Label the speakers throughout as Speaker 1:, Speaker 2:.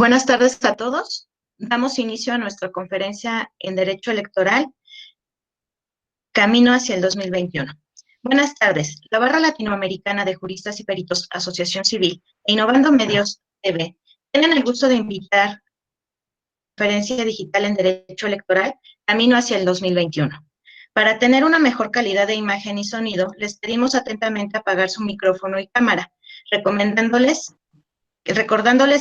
Speaker 1: Buenas tardes a todos. Damos inicio a nuestra conferencia en Derecho Electoral, Camino hacia el 2021. Buenas tardes. La Barra Latinoamericana de Juristas y Peritos, Asociación Civil e Innovando Medios TV tienen el gusto de invitar a la conferencia digital en Derecho Electoral, Camino hacia el 2021. Para tener una mejor calidad de imagen y sonido, les pedimos atentamente apagar su micrófono y cámara, recordándoles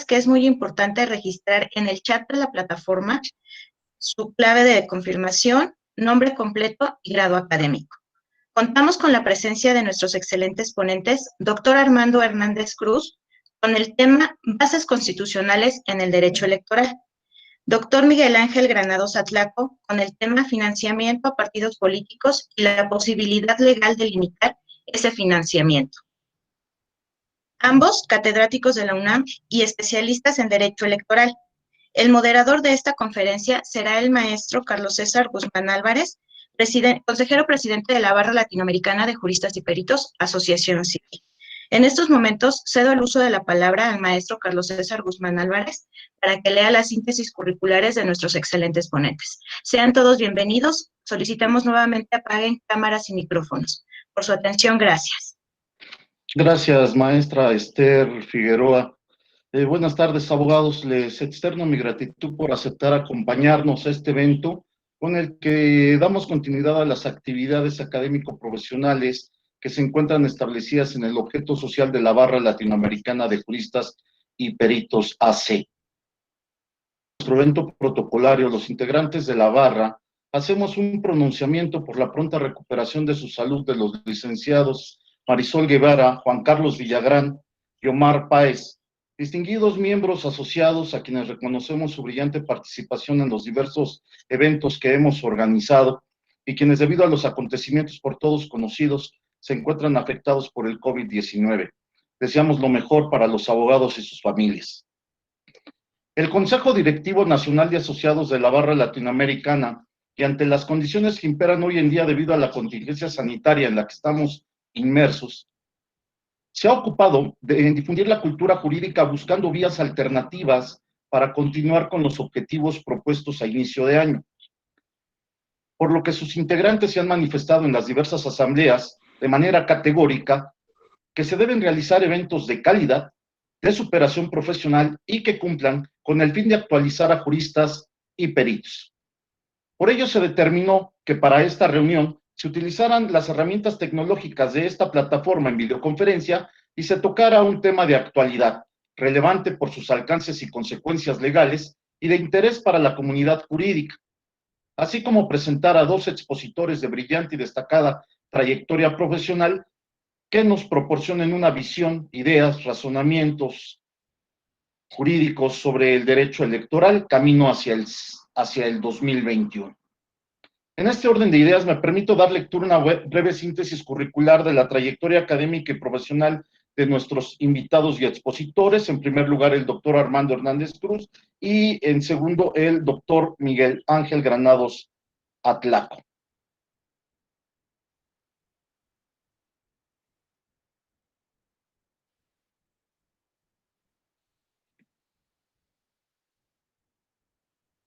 Speaker 1: que es muy importante registrar en el chat de la plataforma su clave de confirmación, nombre completo y grado académico. Contamos con la presencia de nuestros excelentes ponentes, doctor Armando Hernández Cruz, con el tema Bases Constitucionales en el Derecho Electoral. Doctor Miguel Ángel Granados Atlaco, con el tema Financiamiento a partidos políticos y la posibilidad legal de limitar ese financiamiento. Ambos catedráticos de la UNAM y especialistas en Derecho Electoral. El moderador de esta conferencia será el maestro Carlos César Guzmán Álvarez, consejero presidente de la Barra Latinoamericana de Juristas y Peritos, Asociación Civil. En estos momentos cedo el uso de la palabra al maestro Carlos César Guzmán Álvarez para que lea las síntesis curriculares de nuestros excelentes ponentes. Sean todos bienvenidos. Solicitamos nuevamente apaguen cámaras y micrófonos. Por su atención, gracias.
Speaker 2: Gracias, maestra Esther Figueroa. Buenas tardes, abogados. Les externo mi gratitud por aceptar acompañarnos a este evento con el que damos continuidad a las actividades académico-profesionales que se encuentran establecidas en el objeto social de la Barra Latinoamericana de Juristas y Peritos AC. Nuestro evento protocolario, los integrantes de la Barra, hacemos un pronunciamiento por la pronta recuperación de su salud de los licenciados Marisol Guevara, Juan Carlos Villagrán y Omar Páez, distinguidos miembros asociados a quienes reconocemos su brillante participación en los diversos eventos que hemos organizado y quienes debido a los acontecimientos por todos conocidos se encuentran afectados por el COVID-19. Deseamos lo mejor para los abogados y sus familias. El Consejo Directivo Nacional de Asociados de la Barra Latinoamericana, y ante las condiciones que imperan hoy en día debido a la contingencia sanitaria en la que estamos inmersos, se ha ocupado de difundir la cultura jurídica buscando vías alternativas para continuar con los objetivos propuestos a inicio de año. Por lo que sus integrantes se han manifestado en las diversas asambleas de manera categórica que se deben realizar eventos de calidad, de superación profesional y que cumplan con el fin de actualizar a juristas y peritos. Por ello se determinó que para esta reunión se utilizaran las herramientas tecnológicas de esta plataforma en videoconferencia y se tocara un tema de actualidad, relevante por sus alcances y consecuencias legales y de interés para la comunidad jurídica, así como presentar a dos expositores de brillante y destacada trayectoria profesional que nos proporcionen una visión, ideas, razonamientos jurídicos sobre el derecho electoral, camino hacia el 2021. En este orden de ideas me permito dar lectura a una breve síntesis curricular de la trayectoria académica y profesional de nuestros invitados y expositores. En primer lugar, el doctor Armando Hernández Cruz y en segundo, el doctor Miguel Ángel Granados Atlaco.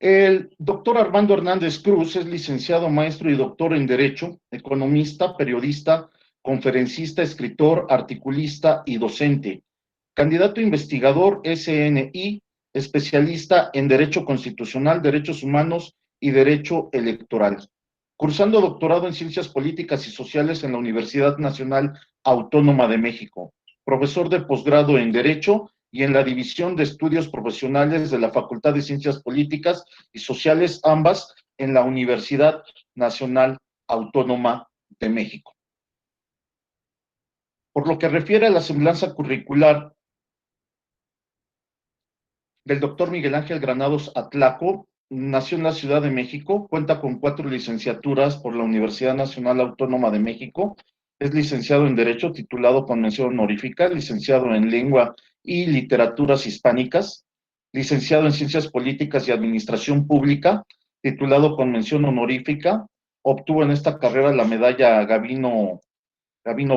Speaker 2: El doctor Armando Hernández Cruz es licenciado, maestro y doctor en Derecho, economista, periodista, conferencista, escritor, articulista y docente. Candidato investigador SNI, especialista en Derecho Constitucional, Derechos Humanos y Derecho Electoral. Cursando doctorado en Ciencias Políticas y Sociales en la Universidad Nacional Autónoma de México. Profesor de posgrado en Derecho y en la División de Estudios Profesionales de la Facultad de Ciencias Políticas y Sociales, ambas en la Universidad Nacional Autónoma de México. Por lo que refiere a la semblanza curricular del doctor Miguel Ángel Granados Atlaco, nació en la Ciudad de México, cuenta con 4 licenciaturas por la Universidad Nacional Autónoma de México, es licenciado en Derecho, titulado con mención honorífica, licenciado en Lengua y Literaturas Hispánicas, licenciado en Ciencias Políticas y Administración Pública, titulado con mención honorífica, obtuvo en esta carrera la medalla Gavino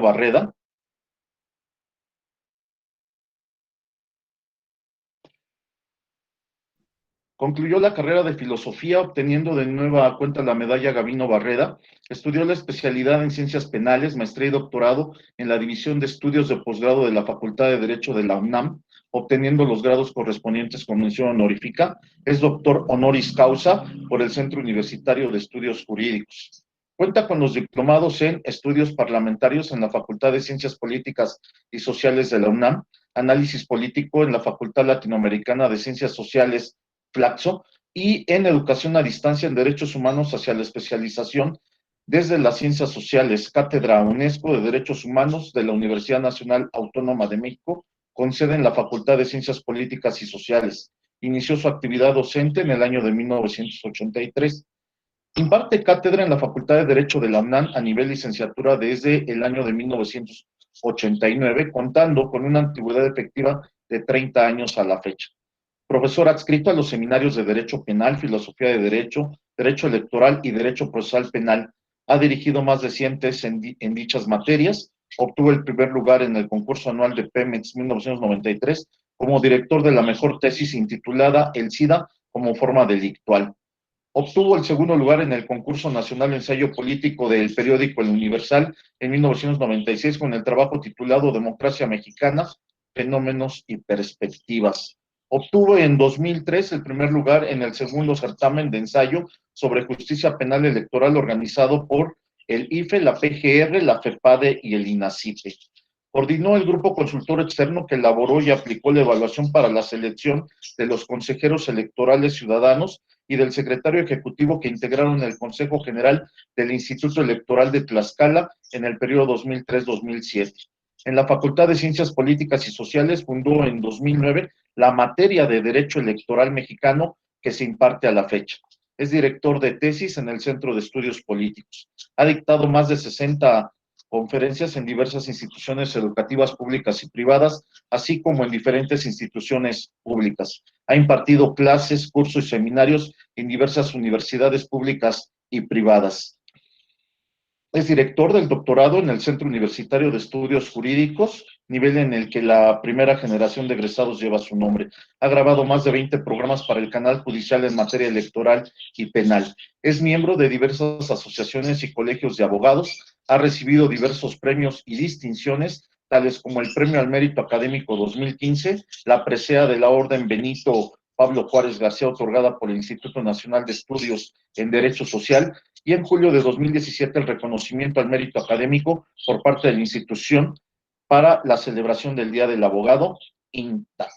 Speaker 2: Barreda. Concluyó la carrera de filosofía obteniendo de nueva cuenta la medalla Gavino Barreda. Estudió la especialidad en ciencias penales, maestría y doctorado en la División de Estudios de Posgrado de la Facultad de Derecho de la UNAM, obteniendo los grados correspondientes con mención honorífica. Es doctor honoris causa por el Centro Universitario de Estudios Jurídicos. Cuenta con los diplomados en estudios parlamentarios en la Facultad de Ciencias Políticas y Sociales de la UNAM, análisis político en la Facultad Latinoamericana de Ciencias Sociales Flaxo, y en educación a distancia en derechos humanos hacia la especialización desde las ciencias sociales, Cátedra UNESCO de Derechos Humanos de la Universidad Nacional Autónoma de México, con sede en la Facultad de Ciencias Políticas y Sociales. Inició su actividad docente en el año de 1983. Imparte cátedra en la Facultad de Derecho de la UNAM a nivel licenciatura desde el año de 1989, contando con una antigüedad efectiva de 30 años a la fecha. Profesor adscrito a los seminarios de Derecho Penal, Filosofía de Derecho, Derecho Electoral y Derecho Procesal Penal. Ha dirigido más de 100 tesis en dichas materias. Obtuvo el primer lugar en el concurso anual de Pemex 1993 como director de la mejor tesis intitulada El SIDA como forma delictual. Obtuvo el segundo lugar en el concurso nacional de ensayo político del periódico El Universal en 1996 con el trabajo titulado Democracia Mexicana, Fenómenos y Perspectivas. Obtuvo en 2003 el primer lugar en el segundo certamen de ensayo sobre justicia penal electoral organizado por el IFE, la PGR, la FEPADE y el INACIPE. Coordinó el grupo consultor externo que elaboró y aplicó la evaluación para la selección de los consejeros electorales ciudadanos y del secretario ejecutivo que integraron el Consejo General del Instituto Electoral de Tlaxcala en el periodo 2003-2007. En la Facultad de Ciencias Políticas y Sociales fundó en 2009 la materia de Derecho Electoral Mexicano que se imparte a la fecha. Es director de tesis en el Centro de Estudios Políticos. Ha dictado más de 60 conferencias en diversas instituciones educativas públicas y privadas, así como en diferentes instituciones públicas. Ha impartido clases, cursos y seminarios en diversas universidades públicas y privadas. Es director del doctorado en el Centro Universitario de Estudios Jurídicos, nivel en el que la primera generación de egresados lleva su nombre. Ha grabado más de 20 programas para el canal judicial en materia electoral y penal. Es miembro de diversas asociaciones y colegios de abogados. Ha recibido diversos premios y distinciones, tales como el Premio al Mérito Académico 2015, la presea de la Orden Benito Pablo Juárez García, otorgada por el Instituto Nacional de Estudios en Derecho Social, y en julio de 2017 el reconocimiento al mérito académico por parte de la institución para la celebración del Día del Abogado, INTAC.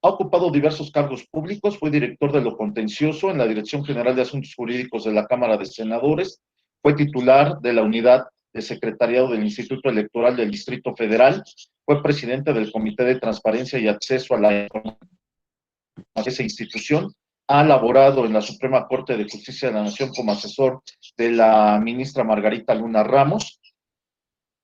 Speaker 2: Ha ocupado diversos cargos públicos, fue director de lo contencioso en la Dirección General de Asuntos Jurídicos de la Cámara de Senadores, fue titular de la unidad de secretariado del Instituto Electoral del Distrito Federal, fue presidente del Comité de Transparencia y Acceso a la esa institución, ha laborado en la Suprema Corte de Justicia de la Nación como asesor de la ministra Margarita Luna Ramos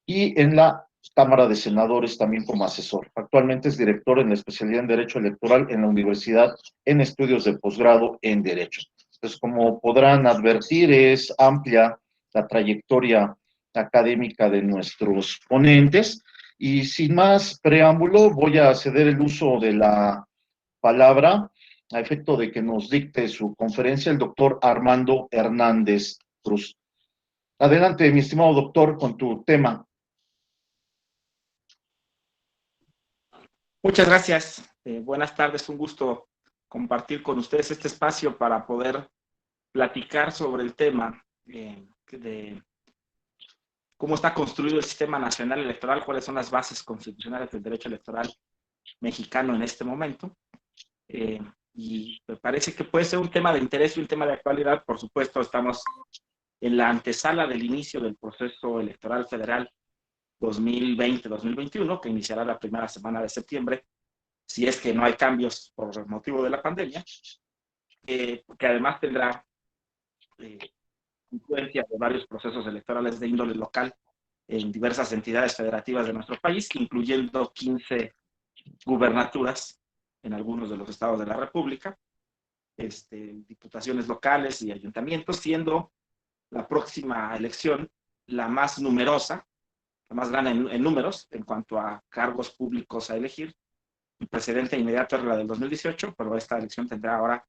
Speaker 2: y en la Cámara de Senadores también como asesor. Actualmente es director en la especialidad en Derecho Electoral en la Universidad en Estudios de Posgrado en Derecho. Entonces, como podrán advertir, es amplia la trayectoria académica de nuestros ponentes y sin más preámbulo voy a ceder el uso de la palabra a efecto de que nos dicte su conferencia el doctor Armando Hernández Cruz. Adelante, mi estimado doctor, con tu tema.
Speaker 3: Muchas gracias. Buenas tardes, un gusto compartir con ustedes este espacio para poder platicar sobre el tema de cómo está construido el sistema nacional electoral, cuáles son las bases constitucionales del derecho electoral mexicano en este momento. Y me parece que puede ser un tema de interés y un tema de actualidad. Por supuesto, estamos en la antesala del inicio del proceso electoral federal 2020-2021, que iniciará la primera semana de septiembre, si es que no hay cambios por motivo de la pandemia, que además tendrá influencia de varios procesos electorales de índole local en diversas entidades federativas de nuestro país, incluyendo 15 gubernaturas en algunos de los estados de la República, diputaciones locales y ayuntamientos, siendo la próxima elección la más numerosa, la más grande en números en cuanto a cargos públicos a elegir. El precedente inmediato es la del 2018, pero esta elección tendrá ahora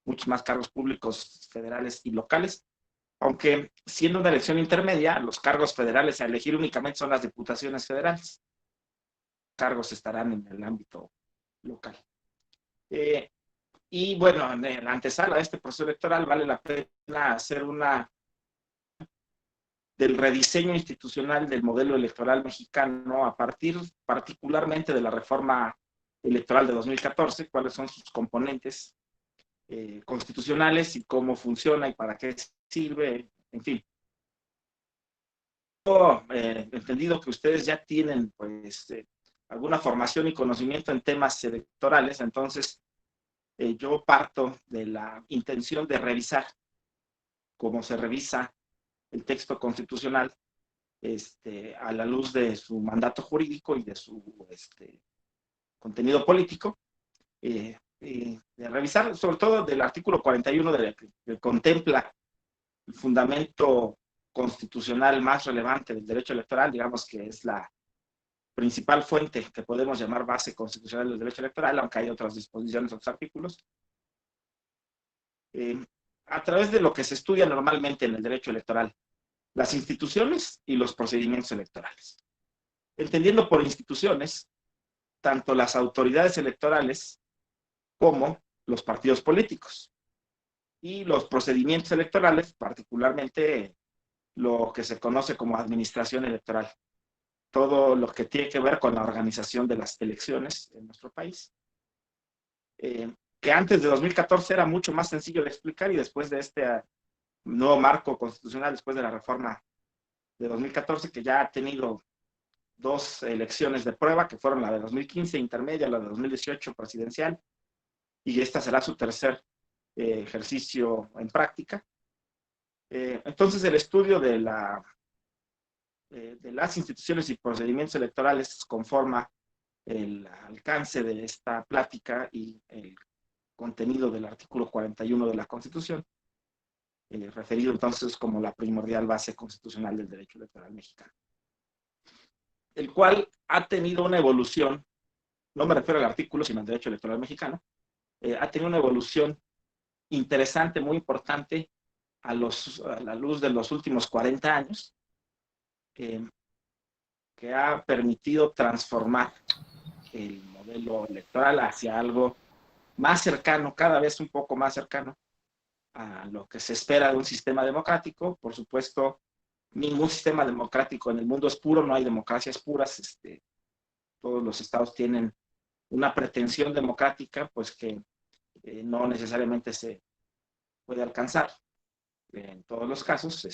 Speaker 3: muchos más cargos públicos federales y locales, aunque siendo una elección intermedia, los cargos federales a elegir únicamente son las diputaciones federales. Los cargos estarán en el ámbito local. Y bueno, en la antesala de este proceso electoral vale la pena hacer del rediseño institucional del modelo electoral mexicano a partir particularmente de la reforma electoral de 2014, cuáles son sus componentes constitucionales y cómo funciona y para qué sirve, en fin. Entendido que ustedes ya tienen pues alguna formación y conocimiento en temas electorales, entonces yo parto de la intención de revisar cómo se revisa el texto constitucional a la luz de su mandato jurídico y de su contenido político, de revisar sobre todo del artículo 41 que contempla el fundamento constitucional más relevante del derecho electoral, digamos que es la principal fuente que podemos llamar base constitucional del derecho electoral, aunque hay otras disposiciones, otros artículos, a través de lo que se estudia normalmente en el derecho electoral, las instituciones y los procedimientos electorales. Entendiendo por instituciones tanto las autoridades electorales como los partidos políticos. Y los procedimientos electorales, particularmente lo que se conoce como administración electoral. Todo lo que tiene que ver con la organización de las elecciones en nuestro país. Que antes de 2014 era mucho más sencillo de explicar y después de este nuevo marco constitucional, después de la reforma de 2014, que ya ha tenido dos elecciones de prueba, que fueron la de 2015 intermedia, la de 2018 presidencial, y esta será su tercer ejercicio en práctica. Entonces el estudio de las instituciones y procedimientos electorales conforma el alcance de esta plática y el contenido del artículo 41 de la Constitución, referido entonces como la primordial base constitucional del derecho electoral mexicano, el cual ha tenido una evolución, no me refiero al artículo, sino al derecho electoral mexicano, ha tenido una evolución interesante, muy importante, a la luz de los últimos 40 años, que ha permitido transformar el modelo electoral hacia algo más cercano, cada vez un poco más cercano a lo que se espera de un sistema democrático. Por supuesto, ningún sistema democrático en el mundo es puro, no hay democracias puras. Todos los estados tienen una pretensión democrática, pues que no necesariamente se puede alcanzar en todos los casos.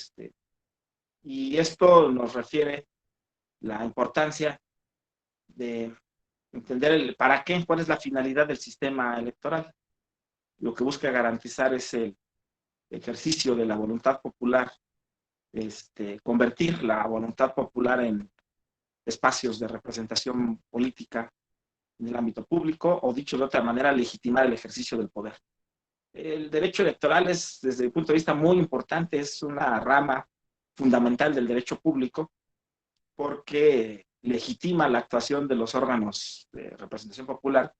Speaker 3: Y esto nos refiere la importancia de entender el para qué, cuál es la finalidad del sistema electoral. Lo que busca garantizar es el ejercicio de la voluntad popular, convertir la voluntad popular en espacios de representación política en el ámbito público, o dicho de otra manera, legitimar el ejercicio del poder. El derecho electoral es, desde el punto de vista muy importante, es una rama fundamental del derecho público, porque legitima la actuación de los órganos de representación popular,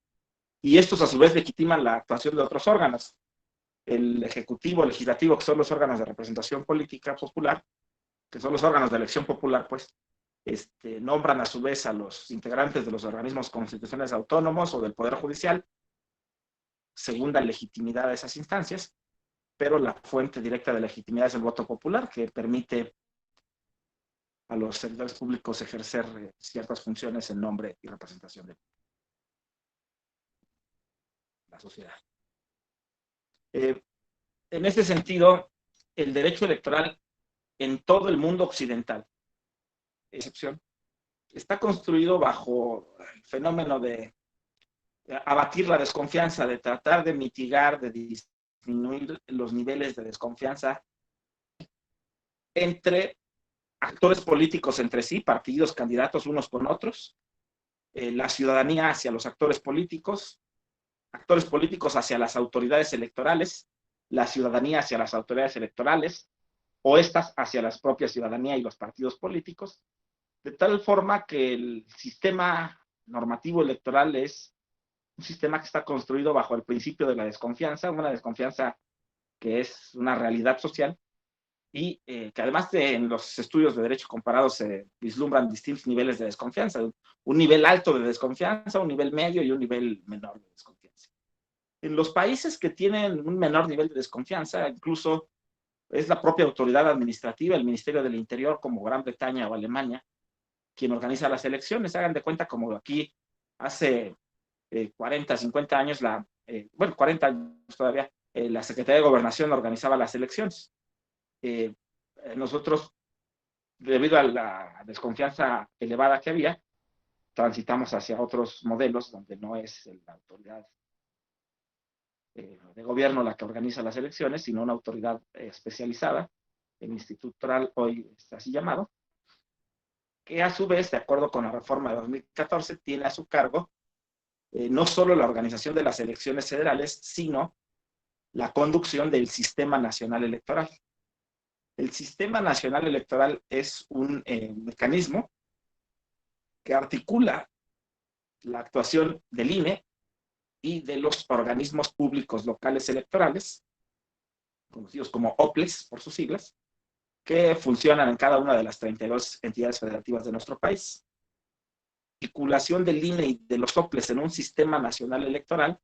Speaker 3: y estos a su vez legitiman la actuación de otros órganos. El ejecutivo, el legislativo, que son los órganos de representación política popular, que son los órganos de elección popular, pues, nombran a su vez a los integrantes de los organismos constitucionales autónomos o del Poder Judicial, según la legitimidad de esas instancias, pero la fuente directa de legitimidad es el voto popular, que permite a los servidores públicos ejercer ciertas funciones en nombre y representación de la sociedad. En este sentido, el derecho electoral en todo el mundo occidental, excepción, está construido bajo el fenómeno de abatir la desconfianza, de tratar de mitigar, de disminuir los niveles de desconfianza entre actores políticos entre sí, partidos, candidatos unos con otros, la ciudadanía hacia los actores políticos hacia las autoridades electorales, la ciudadanía hacia las autoridades electorales, o estas hacia la propia ciudadanía y los partidos políticos, de tal forma que el sistema normativo electoral es un sistema que está construido bajo el principio de la desconfianza, una desconfianza que es una realidad social, y que además en los estudios de derecho comparado se vislumbran distintos niveles de desconfianza, un nivel alto de desconfianza, un nivel medio y un nivel menor de desconfianza. En los países que tienen un menor nivel de desconfianza, incluso es la propia autoridad administrativa, el Ministerio del Interior, como Gran Bretaña o Alemania, quien organiza las elecciones. Hagan de cuenta como aquí hace 40, 50 años, bueno, 40 años todavía, la Secretaría de Gobernación organizaba las elecciones. Nosotros, debido a la desconfianza elevada que había, transitamos hacia otros modelos donde no es la autoridad de gobierno la que organiza las elecciones, sino una autoridad especializada, el Instituto Electoral, hoy está así llamado, que a su vez, de acuerdo con la reforma de 2014, tiene a su cargo no solo la organización de las elecciones federales, sino la conducción del Sistema Nacional Electoral. El Sistema Nacional Electoral es un mecanismo que articula la actuación del INE y de los organismos públicos locales electorales, conocidos como OPLES por sus siglas, que funcionan en cada una de las 32 entidades federativas de nuestro país. La articulación del INE y de los OPLES en un sistema nacional electoral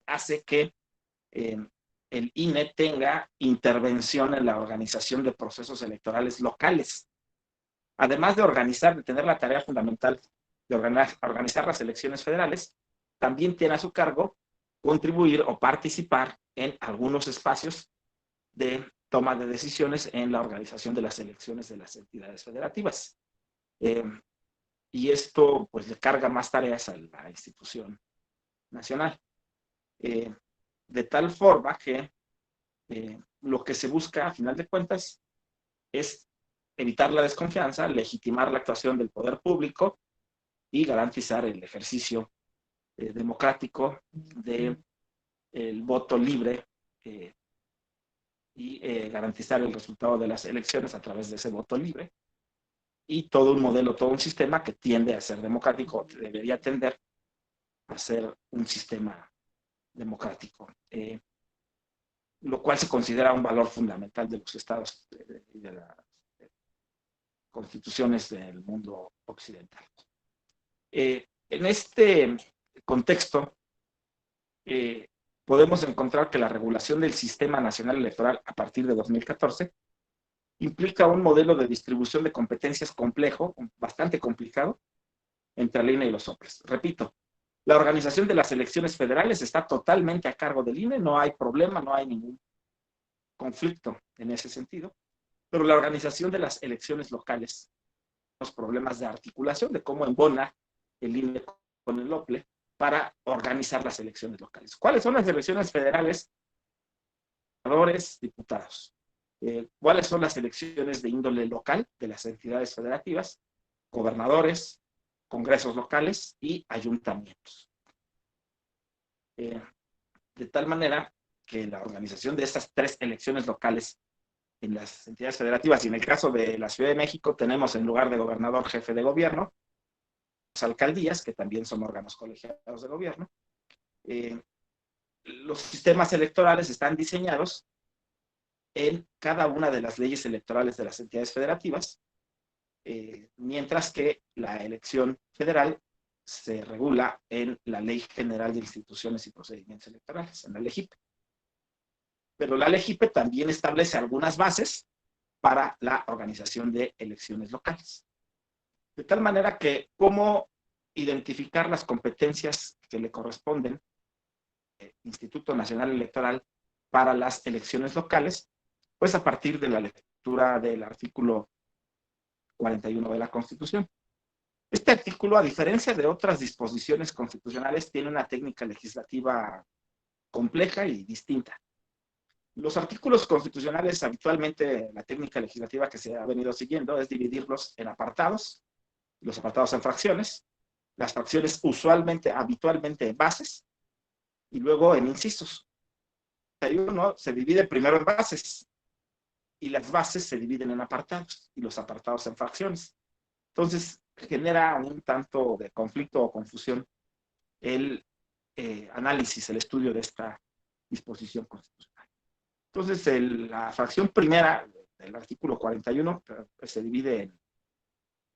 Speaker 3: hace que el INE tenga intervención en la organización de procesos electorales locales. Además de tener la tarea fundamental de organizar las elecciones federales, también tiene a su cargo contribuir o participar en algunos espacios de toma de decisiones en la organización de las elecciones de las entidades federativas. Y esto pues le carga más tareas a la institución nacional. De tal forma que lo que se busca a final de cuentas es evitar la desconfianza, legitimar la actuación del poder público y garantizar el ejercicio democrático del voto libre y garantizar el resultado de las elecciones a través de ese voto libre. Y todo un modelo, todo un sistema que tiende a ser democrático, debería tender a ser un sistema democrático, lo cual se considera un valor fundamental de los estados y de las constituciones del mundo occidental. En este contexto, podemos encontrar que la regulación del Sistema Nacional Electoral a partir de 2014 implica un modelo de distribución de competencias complejo, bastante complicado, entre el INE y los OPLES. Repito, la organización de las elecciones federales está totalmente a cargo del INE, no hay problema, no hay ningún conflicto en ese sentido, pero la organización de las elecciones locales, los problemas de articulación, de cómo embona el INE con el OPLE para organizar las elecciones locales. ¿Cuáles son las elecciones federales? Senadores, diputados. ¿Cuáles son las elecciones de índole local de las entidades federativas? Gobernadores, congresos locales y ayuntamientos. De tal manera que la organización de estas tres elecciones locales en las entidades federativas, y en el caso de la Ciudad de México tenemos en lugar de gobernador jefe de gobierno, las alcaldías, que también son órganos colegiados de gobierno. Los sistemas electorales están diseñados en cada una de las leyes electorales de las entidades federativas, mientras que la elección federal se regula en la Ley General de Instituciones y Procedimientos Electorales, en la LEGIP. Pero la LEGIP también establece algunas bases para la organización de elecciones locales. De tal manera que cómo identificar las competencias que le corresponden al Instituto Nacional Electoral para las elecciones locales, pues a partir de la lectura del artículo 41 de la Constitución. Este artículo, a diferencia de otras disposiciones constitucionales, tiene una técnica legislativa compleja y distinta. Los artículos constitucionales, habitualmente la técnica legislativa que se ha venido siguiendo es dividirlos en apartados, los apartados en fracciones, las fracciones habitualmente en bases, y luego en incisos. Uno se divide primero en bases, y las bases se dividen en apartados, y los apartados en fracciones. Entonces, genera un tanto de conflicto o confusión el análisis, el estudio de esta disposición constitucional. Entonces, la fracción primera del artículo 41 pues, se divide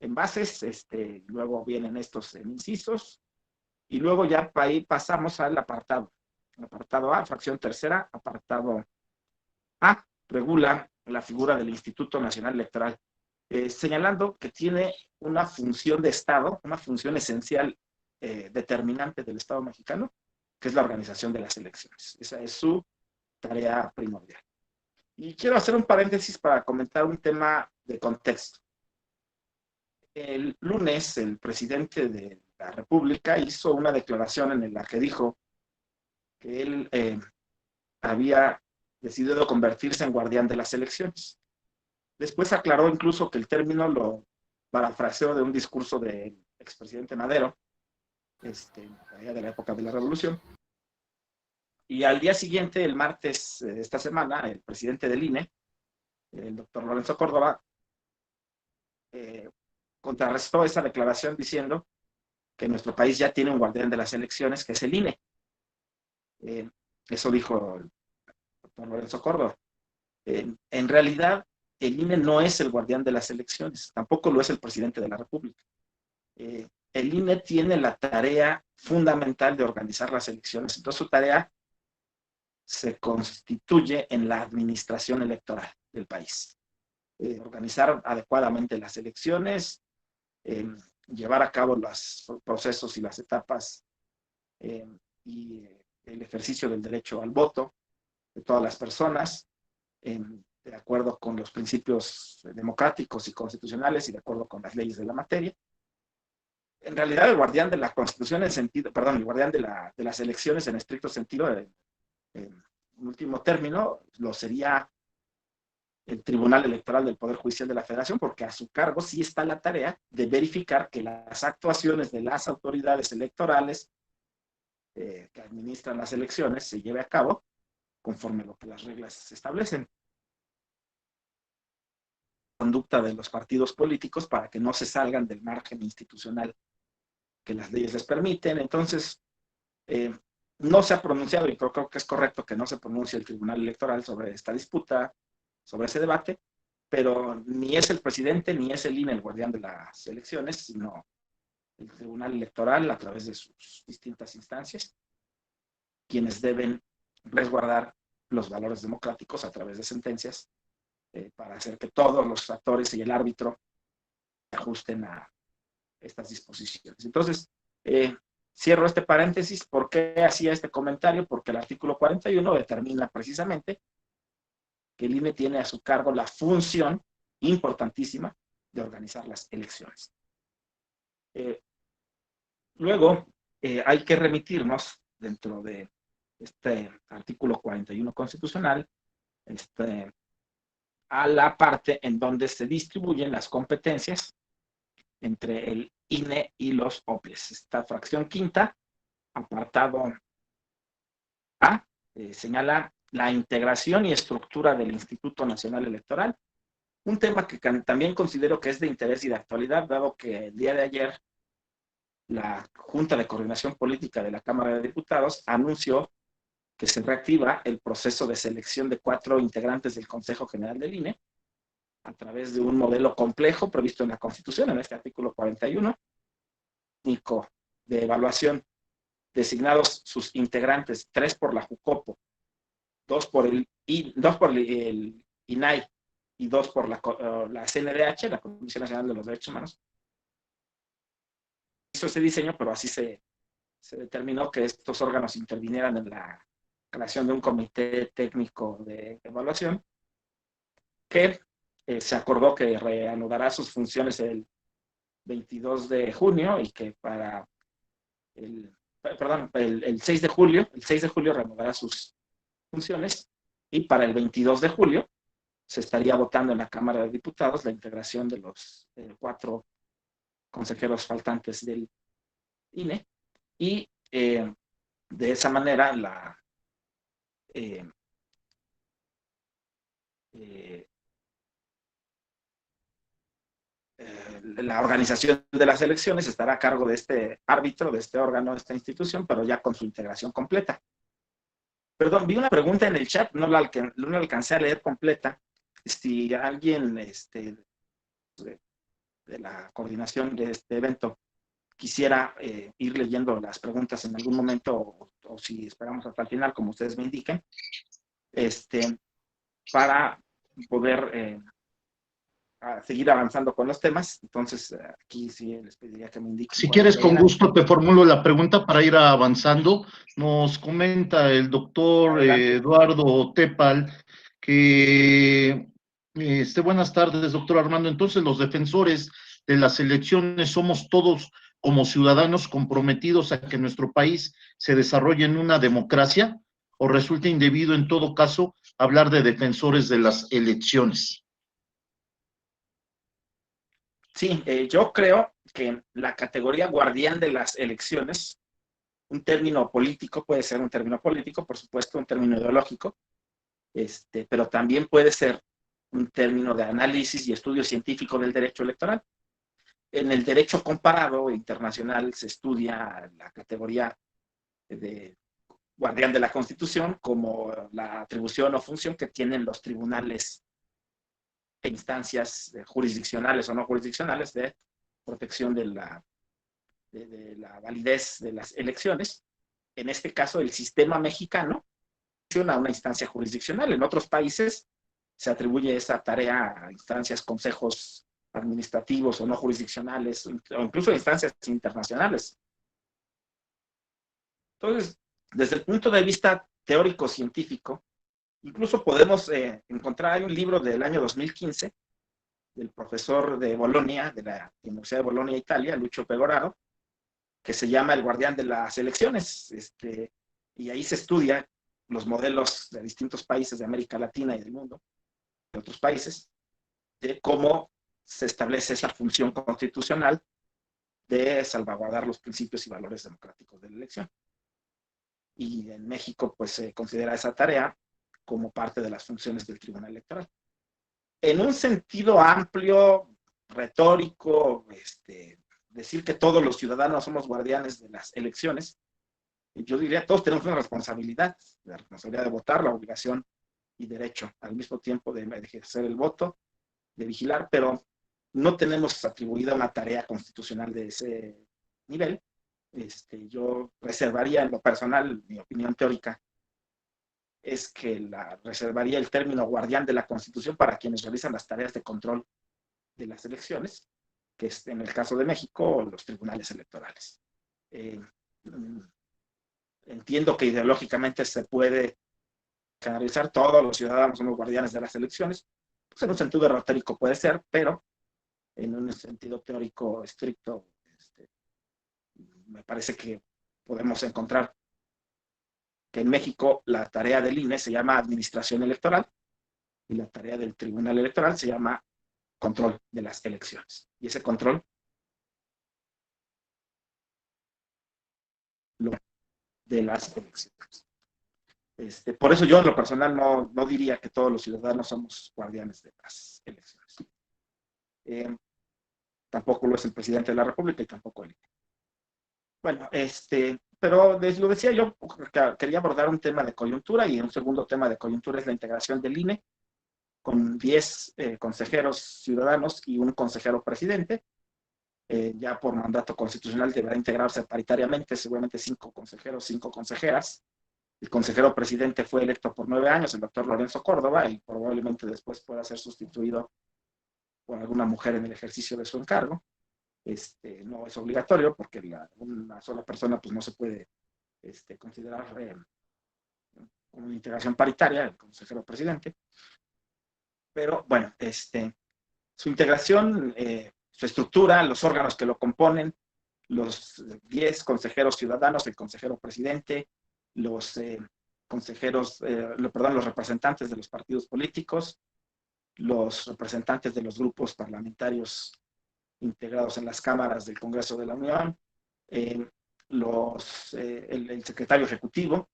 Speaker 3: en bases, luego vienen estos en incisos, y luego ya ahí pasamos al apartado. Apartado A, fracción tercera, apartado A, regula la figura del Instituto Nacional Electoral, señalando que tiene una función de Estado, una función esencial determinante del Estado mexicano, que es la organización de las elecciones. Esa es su tarea primordial. Y quiero hacer un paréntesis para comentar un tema de contexto. El lunes, el presidente de la República hizo una declaración en la que dijo que él había decidido convertirse en guardián de las elecciones. Después aclaró incluso que el término lo parafraseó de un discurso del expresidente Madero, allá de la época de la Revolución. Y al día siguiente, el martes de esta semana, el presidente del INE, el doctor Lorenzo Córdoba, contrarrestó esa declaración diciendo que nuestro país ya tiene un guardián de las elecciones, que es el INE. Eso dijo el doctor Lorenzo Córdoba. En realidad, el INE no es el guardián de las elecciones, tampoco lo es el presidente de la República. El INE tiene la tarea fundamental de organizar las elecciones. Entonces, su tarea se constituye en la administración electoral del país. Organizar adecuadamente las elecciones, llevar a cabo los procesos y las etapas y el ejercicio del derecho al voto de todas las personas, de acuerdo con los principios democráticos y constitucionales y de acuerdo con las leyes de la materia. En realidad, el guardián de la Constitución el guardián de las elecciones en estricto sentido, en último término, lo sería el Tribunal Electoral del Poder Judicial de la Federación, porque a su cargo sí está la tarea de verificar que las actuaciones de las autoridades electorales que administran las elecciones se lleve a cabo conforme a lo que las reglas establecen. Conducta de los partidos políticos para que no se salgan del margen institucional que las leyes les permiten. Entonces, no se ha pronunciado, y creo que es correcto que no se pronuncie el Tribunal Electoral sobre esta disputa, sobre ese debate, pero ni es el presidente ni es el INE el guardián de las elecciones, sino el Tribunal Electoral a través de sus distintas instancias, quienes deben resguardar los valores democráticos a través de sentencias para hacer que todos los actores y el árbitro se ajusten a estas disposiciones. Entonces, cierro este paréntesis. ¿Por qué hacía este comentario? Porque el artículo 41 determina precisamente que el INE tiene a su cargo la función importantísima de organizar las elecciones. Luego, hay que remitirnos dentro de este artículo 41 constitucional a la parte en donde se distribuyen las competencias entre el INE y los OPLES. Esta fracción quinta, apartado A, señala la integración y estructura del Instituto Nacional Electoral, un tema que también considero que es de interés y de actualidad, dado que el día de ayer la Junta de Coordinación Política de la Cámara de Diputados anunció que se reactiva el proceso de selección de 4 integrantes del Consejo General del INE a través de un modelo complejo previsto en la Constitución, en este artículo 41, único de evaluación, designados sus integrantes, 3 por la JUCOPO, 2 por el INAI y 2 por la CNDH, la Comisión Nacional de los Derechos Humanos. Hizo ese diseño, pero así se determinó que estos órganos intervinieran en la creación de un comité técnico de evaluación que se acordó que reanudará sus funciones el 22 de junio y que para el 6 de julio, reanudará sus funciones y para el 22 de julio se estaría votando en la Cámara de Diputados la integración de los 4 consejeros faltantes del INE y de esa manera la organización de las elecciones estará a cargo de este árbitro, de este órgano, de esta institución, pero ya con su integración completa. Perdón, vi una pregunta en el chat, no la alcancé a leer completa. Si alguien de la coordinación de este evento quisiera ir leyendo las preguntas en algún momento, o si esperamos hasta el final, como ustedes me indiquen, para poder seguir avanzando con los temas. Entonces, aquí sí les pediría que me indiquen.
Speaker 2: Si quieres, con gusto te formulo la pregunta para ir avanzando. Nos comenta el doctor Eduardo Tepal que, buenas tardes, doctor Armando. Entonces, los defensores de las elecciones somos todos como ciudadanos comprometidos a que nuestro país se desarrolle en una democracia, o resulta indebido en todo caso hablar de defensores de las elecciones.
Speaker 3: Sí, yo creo que la categoría guardián de las elecciones, un término político, puede ser un término político, por supuesto, un término ideológico, pero también puede ser un término de análisis y estudio científico del derecho electoral. En el derecho comparado internacional se estudia la categoría de guardián de la Constitución como la atribución o función que tienen los tribunales e instancias jurisdiccionales o no jurisdiccionales de protección de la validez de las elecciones. En este caso, el sistema mexicano funciona a una instancia jurisdiccional. En otros países se atribuye esa tarea a instancias, consejos administrativos o no jurisdiccionales, o incluso a instancias internacionales. Entonces, desde el punto de vista teórico-científico, incluso podemos encontrar, hay un libro del año 2015 del profesor de Bolonia, de la Universidad de Bolonia, Italia, Lucio Pegoraro, que se llama El guardián de las elecciones, y ahí se estudia los modelos de distintos países de América Latina y del mundo, de otros países, de cómo se establece esa función constitucional de salvaguardar los principios y valores democráticos de la elección. Y en México, pues, se considera esa tarea como parte de las funciones del Tribunal Electoral. En un sentido amplio, retórico, decir que todos los ciudadanos somos guardianes de las elecciones, yo diría todos tenemos una responsabilidad, la responsabilidad de votar, la obligación y derecho al mismo tiempo de ejercer el voto, de vigilar, pero no tenemos atribuida una tarea constitucional de ese nivel. Yo reservaría en lo personal, mi opinión teórica, es que reservaría el término guardián de la Constitución para quienes realizan las tareas de control de las elecciones, que es en el caso de México los tribunales electorales. Entiendo que ideológicamente se puede canalizar todos los ciudadanos somos guardianes de las elecciones, pues en un sentido retórico puede ser, pero en un sentido teórico estricto, me parece que podemos encontrar que en México la tarea del INE se llama administración electoral y la tarea del Tribunal Electoral se llama control de las elecciones. Y ese control de las elecciones. Por eso yo en lo personal no diría que todos los ciudadanos somos guardianes de las elecciones. Tampoco lo es el presidente de la República y tampoco el INE. Bueno, pero lo decía yo, quería abordar un tema de coyuntura, y un segundo tema de coyuntura es la integración del INE con 10 consejeros ciudadanos y un consejero presidente. Ya por mandato constitucional deberá integrarse paritariamente, seguramente 5 consejeros, 5 consejeras. El consejero presidente fue electo por 9 años, el doctor Lorenzo Córdoba, y probablemente después pueda ser sustituido por alguna mujer en el ejercicio de su encargo. No es obligatorio porque una sola persona pues no se puede considerar como una integración paritaria, el consejero presidente. Pero bueno, su integración, su estructura, los órganos que lo componen, los 10 consejeros ciudadanos, el consejero presidente, los los representantes de los partidos políticos, los representantes de los grupos parlamentarios integrados en las cámaras del Congreso de la Unión, el secretario ejecutivo,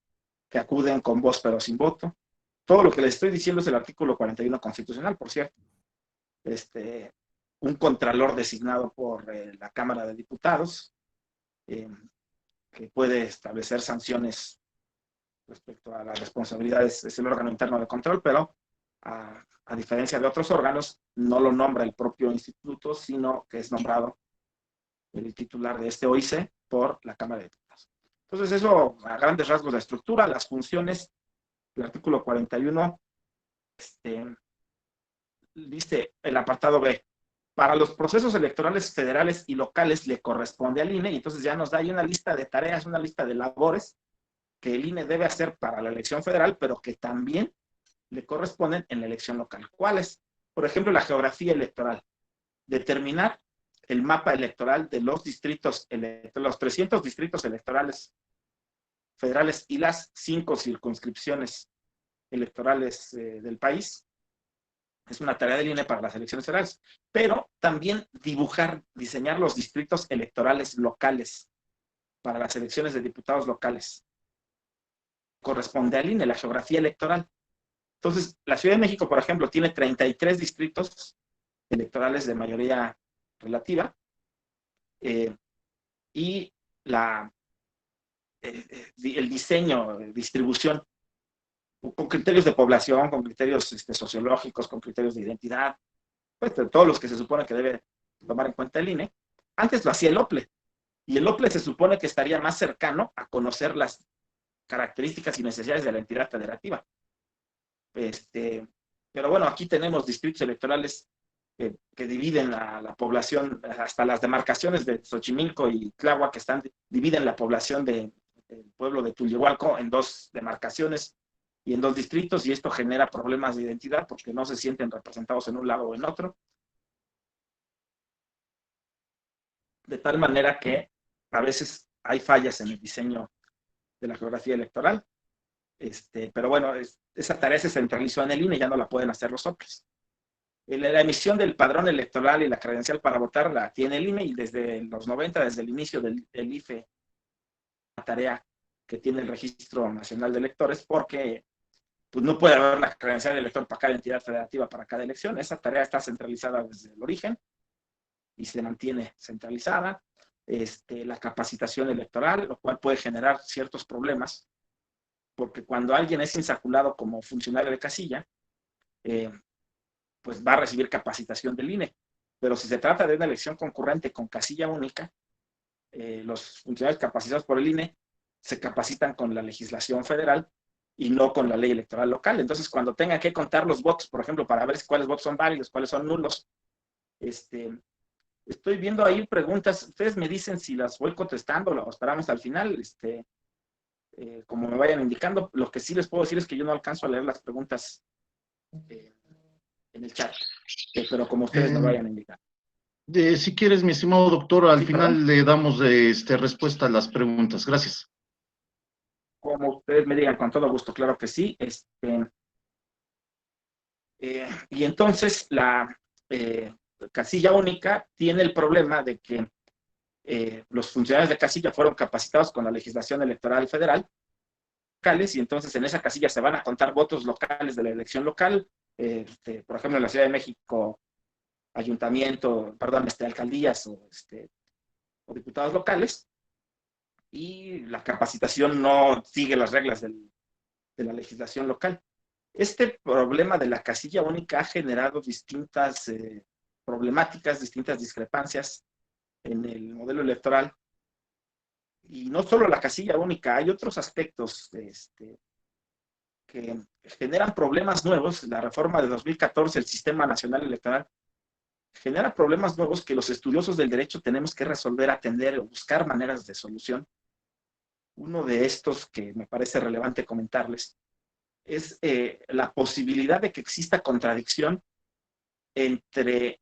Speaker 3: que acuden con voz pero sin voto. Todo lo que les estoy diciendo es el artículo 41 constitucional, por cierto. un contralor designado por la Cámara de Diputados, que puede establecer sanciones respecto a las responsabilidades, es el órgano interno de control, pero a diferencia de otros órganos, no lo nombra el propio instituto, sino que es nombrado el titular de este OIC por la Cámara de Diputados. Entonces, eso a grandes rasgos de estructura, las funciones, el artículo 41, dice el apartado B, para los procesos electorales federales y locales le corresponde al INE, y entonces ya nos da ahí una lista de tareas, una lista de labores que el INE debe hacer para la elección federal, pero que también le corresponden en la elección local. ¿Cuáles? Por ejemplo, la geografía electoral. Determinar el mapa electoral de los distritos, los 300 distritos electorales federales y las 5 circunscripciones electorales del país. Es una tarea del INE para las elecciones federales. Pero también diseñar los distritos electorales locales para las elecciones de diputados locales. Corresponde al INE, la geografía electoral. Entonces, la Ciudad de México, por ejemplo, tiene 33 distritos electorales de mayoría relativa, y el diseño, distribución, con criterios de población, con criterios sociológicos, con criterios de identidad, pues de todos los que se supone que debe tomar en cuenta el INE. Antes lo hacía el OPLE, y el OPLE se supone que estaría más cercano a conocer las características y necesidades de la entidad federativa. Pero bueno, aquí tenemos distritos electorales que dividen la población, hasta las demarcaciones de Xochimilco y Tláhuac, que dividen la población del pueblo de Tulyehualco en 2 demarcaciones y en 2 distritos, y esto genera problemas de identidad porque no se sienten representados en un lado o en otro. De tal manera que a veces hay fallas en el diseño de la geografía electoral. Pero bueno, esa tarea se centralizó en el INE, ya no la pueden hacer los otros. La emisión del padrón electoral y la credencial para votar la tiene el INE, y desde los 90, desde el inicio del IFE, la tarea que tiene el Registro Nacional de Electores, porque pues, no puede haber una credencial de elector para cada entidad federativa, para cada elección. Esa tarea está centralizada desde el origen y se mantiene centralizada. La capacitación electoral, lo cual puede generar ciertos problemas, porque cuando alguien es insaculado como funcionario de casilla, pues va a recibir capacitación del INE. Pero si se trata de una elección concurrente con casilla única, los funcionarios capacitados por el INE se capacitan con la legislación federal y no con la ley electoral local. Entonces, cuando tengan que contar los votos, por ejemplo, para ver cuáles votos son válidos, cuáles son nulos, estoy viendo ahí preguntas. Ustedes me dicen si las voy contestando o esperamos al final, como me vayan indicando. Lo que sí les puedo decir es que yo no alcanzo a leer las preguntas en el chat, pero como ustedes me vayan a indicar.
Speaker 2: Si quieres, mi estimado doctor, al
Speaker 3: Sí,
Speaker 2: final
Speaker 3: perdón.
Speaker 2: le damos respuesta a las preguntas. Gracias.
Speaker 3: Como ustedes me digan, con todo gusto, claro que sí. Y entonces la casilla única tiene el problema de que los funcionarios de casilla fueron capacitados con la legislación electoral federal, y entonces en esa casilla se van a contar votos locales de la elección local. Por ejemplo, en la Ciudad de México, ayuntamiento, perdón, alcaldías o diputados locales, y la capacitación no sigue las reglas de la legislación local. Este problema de la casilla única ha generado distintas problemáticas, distintas discrepancias en el modelo electoral. Y no solo la casilla única, hay otros aspectos que generan problemas nuevos. La reforma de 2014, el Sistema Nacional Electoral, genera problemas nuevos que los estudiosos del derecho tenemos que resolver, atender o buscar maneras de solución. Uno de estos que me parece relevante comentarles es la posibilidad de que exista contradicción entre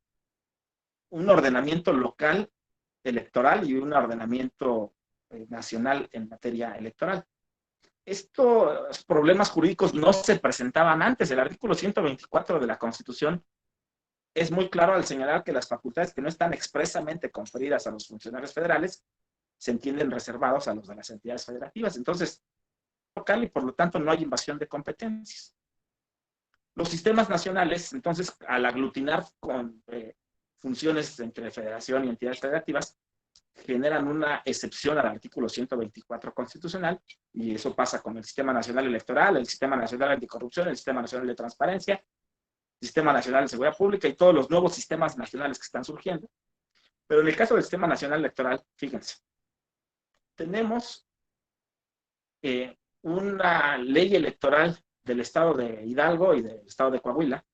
Speaker 3: un ordenamiento local electoral y un ordenamiento nacional en materia electoral. Estos problemas jurídicos no se presentaban antes. El artículo 124 de la Constitución es muy claro al señalar que las facultades que no están expresamente conferidas a los funcionarios federales se entienden reservados a los de las entidades federativas. Entonces, local, y por lo tanto no hay invasión de competencias. Los sistemas nacionales, entonces, al aglutinar funciones entre federación y entidades federativas generan una excepción al artículo 124 constitucional, y eso pasa con el Sistema Nacional Electoral, el Sistema Nacional Anticorrupción, el Sistema Nacional de Transparencia, el Sistema Nacional de Seguridad Pública y todos los nuevos sistemas nacionales que están surgiendo. Pero en el caso del Sistema Nacional Electoral, fíjense, tenemos una ley electoral del estado de Hidalgo y del estado de Coahuila,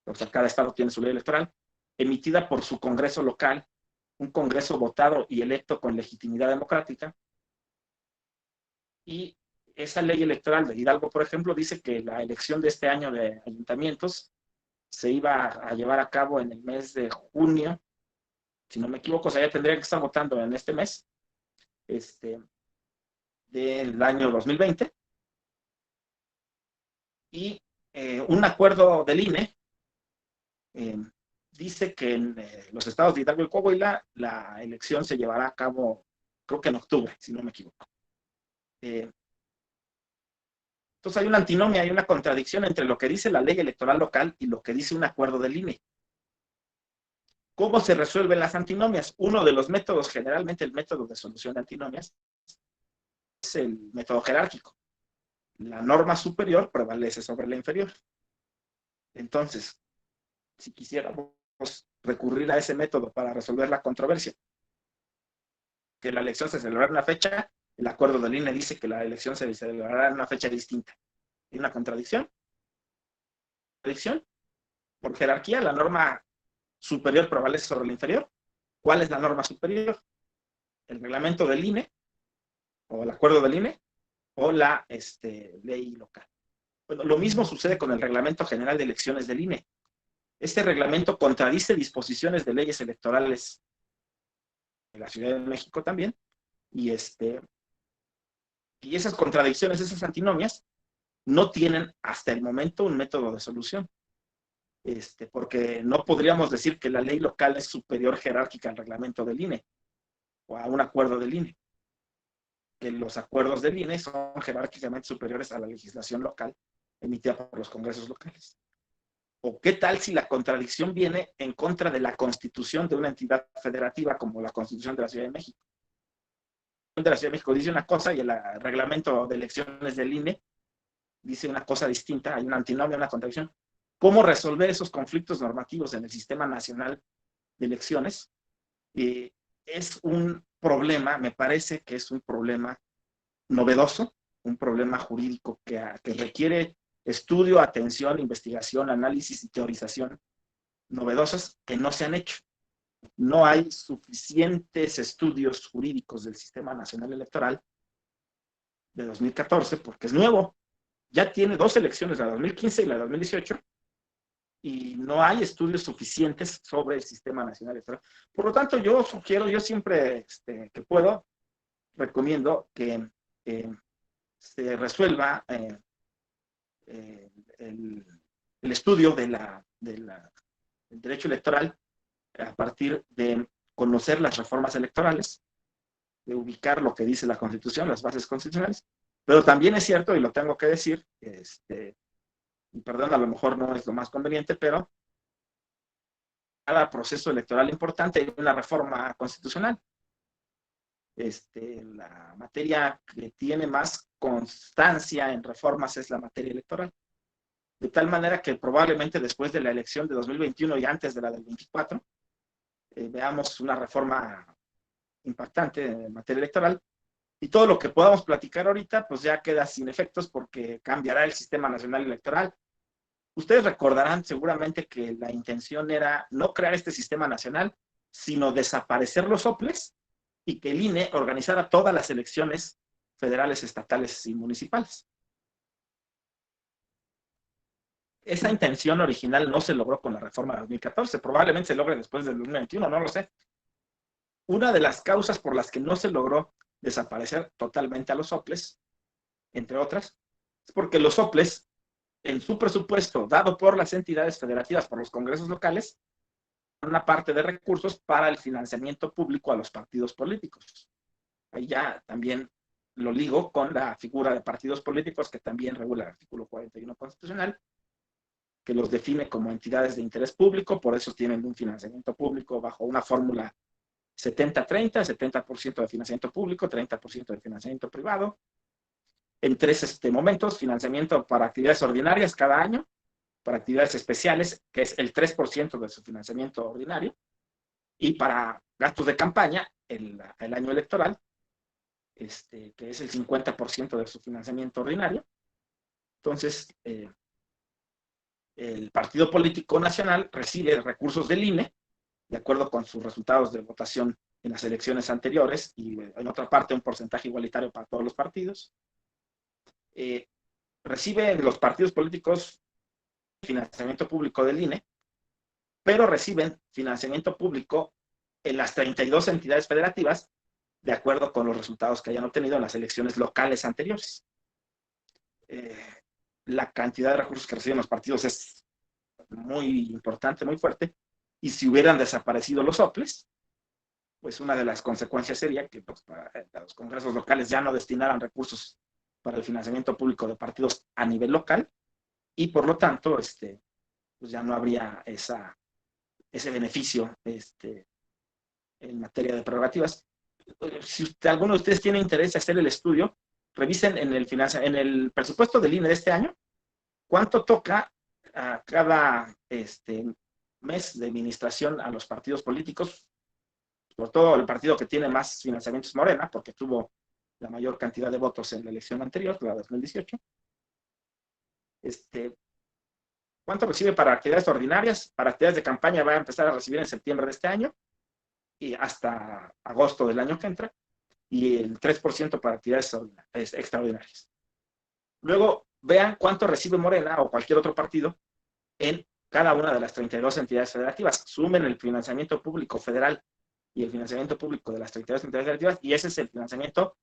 Speaker 3: o sea, cada estado tiene su ley electoral, emitida por su Congreso local, un Congreso votado y electo con legitimidad democrática. Y esa ley electoral de Hidalgo, por ejemplo, dice que la elección de este año de ayuntamientos se iba a llevar a cabo en el mes de junio, si no me equivoco, o sea, ya tendrían que estar votando en este mes, del año 2020. Y un acuerdo del INE dice que en los estados de Hidalgo y Coahuila la elección se llevará a cabo, creo que en octubre, si no me equivoco. Entonces hay una antinomia, hay una contradicción entre lo que dice la ley electoral local y lo que dice un acuerdo del INE. ¿Cómo se resuelven las antinomias? Uno de los métodos, generalmente el método de solución de antinomias, es el método jerárquico. La norma superior prevalece sobre la inferior. Entonces, si quisiéramos recurrir a ese método para resolver la controversia, que la elección se celebrará en una fecha, el acuerdo del INE dice que la elección se celebrará en una fecha distinta. ¿Hay una contradicción? Por jerarquía, la norma superior prevalece sobre la inferior. ¿Cuál es la norma superior? ¿El reglamento del INE o el acuerdo del INE o la ley local? Bueno, lo mismo sucede con el Reglamento General de Elecciones del INE. Este reglamento contradice disposiciones de leyes electorales de la Ciudad de México también, y esas contradicciones, esas antinomias, no tienen hasta el momento un método de solución. Porque no podríamos decir que la ley local es superior jerárquica al reglamento del INE o a un acuerdo del INE. Que los acuerdos del INE son jerárquicamente superiores a la legislación local emitida por los congresos locales. ¿O qué tal si la contradicción viene en contra de la constitución de una entidad federativa como la Constitución de la Ciudad de México? La Constitución de la Ciudad de México dice una cosa y el reglamento de elecciones del INE dice una cosa distinta, hay una antinomia, una contradicción. ¿Cómo resolver esos conflictos normativos en el Sistema Nacional de Elecciones? Es un problema, me parece que es un problema novedoso, un problema jurídico que requiere estudio, atención, investigación, análisis y teorización novedosas que no se han hecho. No hay suficientes estudios jurídicos del Sistema Nacional Electoral de 2014 porque es nuevo. Ya tiene 2 elecciones, la de 2015 y la de 2018, y no hay estudios suficientes sobre el Sistema Nacional Electoral. Por lo tanto, yo sugiero, yo siempre que puedo, recomiendo que se resuelva el estudio del derecho electoral a partir de conocer las reformas electorales, de ubicar lo que dice la Constitución, las bases constitucionales, pero también es cierto, y lo tengo que decir, y perdón, a lo mejor no es lo más conveniente, pero cada proceso electoral importante hay una reforma constitucional. La materia que tiene más constancia en reformas es la materia electoral. De tal manera que probablemente después de la elección de 2021 y antes de la del 24, veamos una reforma impactante en materia electoral, y todo lo que podamos platicar ahorita pues ya queda sin efectos porque cambiará el Sistema Nacional Electoral. Ustedes recordarán seguramente que la intención era no crear este sistema nacional, sino desaparecer los soples y que el INE organizara todas las elecciones federales, estatales y municipales. Esa intención original no se logró con la reforma de 2014, probablemente se logre después del 2021, no lo sé. Una de las causas por las que no se logró desaparecer totalmente a los soples, entre otras, es porque los soples, en su presupuesto dado por las entidades federativas, por los congresos locales, una parte de recursos para el financiamiento público a los partidos políticos. Ahí ya también lo ligo con la figura de partidos políticos que también regula el artículo 41 constitucional. que los define como entidades de interés público, por eso tienen un financiamiento público bajo una fórmula 70-30, 70% de financiamiento público, 30% de financiamiento privado. En tres momentos, financiamiento para actividades ordinarias cada año, para actividades especiales, que es el 3% de su financiamiento ordinario, y para gastos de campaña, el año electoral, que es el 50% de su financiamiento ordinario. Entonces, el Partido Político Nacional recibe recursos del INE, de acuerdo con sus resultados de votación en las elecciones anteriores, y en otra parte un porcentaje igualitario para todos los partidos. Reciben los partidos políticos financiamiento público del INE, pero reciben financiamiento público en las 32 entidades federativas, de acuerdo con los resultados que hayan obtenido en las elecciones locales anteriores. La cantidad de recursos que reciben los partidos es muy importante, muy fuerte, y si hubieran desaparecido los soples, pues una de las consecuencias sería que los congresos locales ya no destinaran recursos para el financiamiento público de partidos a nivel local, y por lo tanto, pues ya no habría ese beneficio en materia de prerrogativas. Si alguno de ustedes tiene interés en hacer el estudio, revisen en el presupuesto del INE de este año, cuánto toca a cada mes de administración a los partidos políticos, sobre todo el partido que tiene más financiamientos, Morena, porque tuvo la mayor cantidad de votos en la elección anterior, la de 2018. ¿Cuánto recibe para actividades ordinarias? Para actividades de campaña va a empezar a recibir en septiembre de este año y hasta agosto del año que entra, y el 3% para actividades extraordinarias. Luego, vean cuánto recibe Morena o cualquier otro partido en cada una de las 32 entidades federativas. Sumen el financiamiento público federal y el financiamiento público de las 32 entidades federativas, y ese es el financiamiento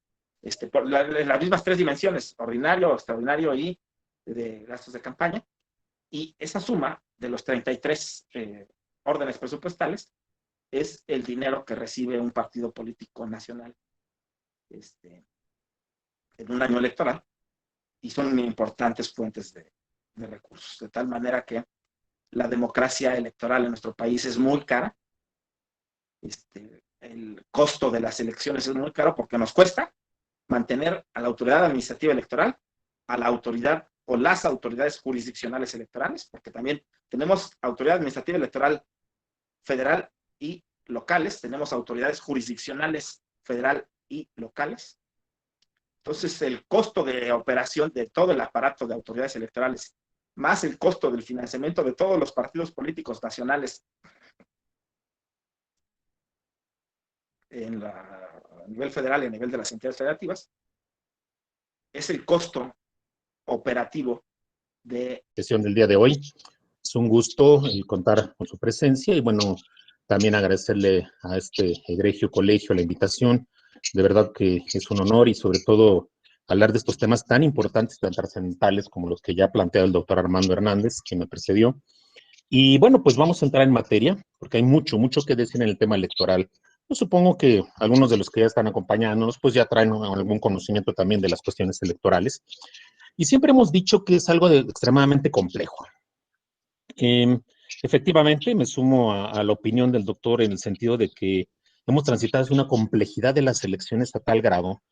Speaker 3: por las mismas tres dimensiones, ordinario, extraordinario y de gastos de campaña. Y esa suma de los 33 órdenes presupuestales es el dinero que recibe un partido político nacional en un año electoral, y son importantes fuentes de recursos, de tal manera que la democracia electoral en nuestro país es muy cara. El costo de las elecciones es muy caro porque nos cuesta mantener a la autoridad administrativa electoral, a la autoridad o las autoridades jurisdiccionales electorales, porque también tenemos autoridad administrativa electoral federal y locales, tenemos autoridades jurisdiccionales federal y locales. Entonces, el costo de operación de todo el aparato de autoridades electorales, más el costo del financiamiento de todos los partidos políticos nacionales a nivel federal y a nivel de las entidades federativas, es el costo operativo de
Speaker 4: sesión del día de hoy. Es un gusto contar con su presencia y bueno, también agradecerle a este egregio colegio la invitación. De verdad que es un honor y sobre todo hablar de estos temas tan importantes, tan trascendentales como los que ya plantea el doctor Armando Hernández, quien me precedió. Y bueno, pues vamos a entrar en materia, porque hay mucho que decir en el tema electoral. Yo supongo que algunos de los que ya están acompañándonos, pues ya traen algún conocimiento también de las cuestiones electorales. Y siempre hemos dicho que es algo extremadamente complejo. Efectivamente, me sumo a la opinión del doctor en el sentido de que hemos transitado una complejidad de las elecciones a tal grado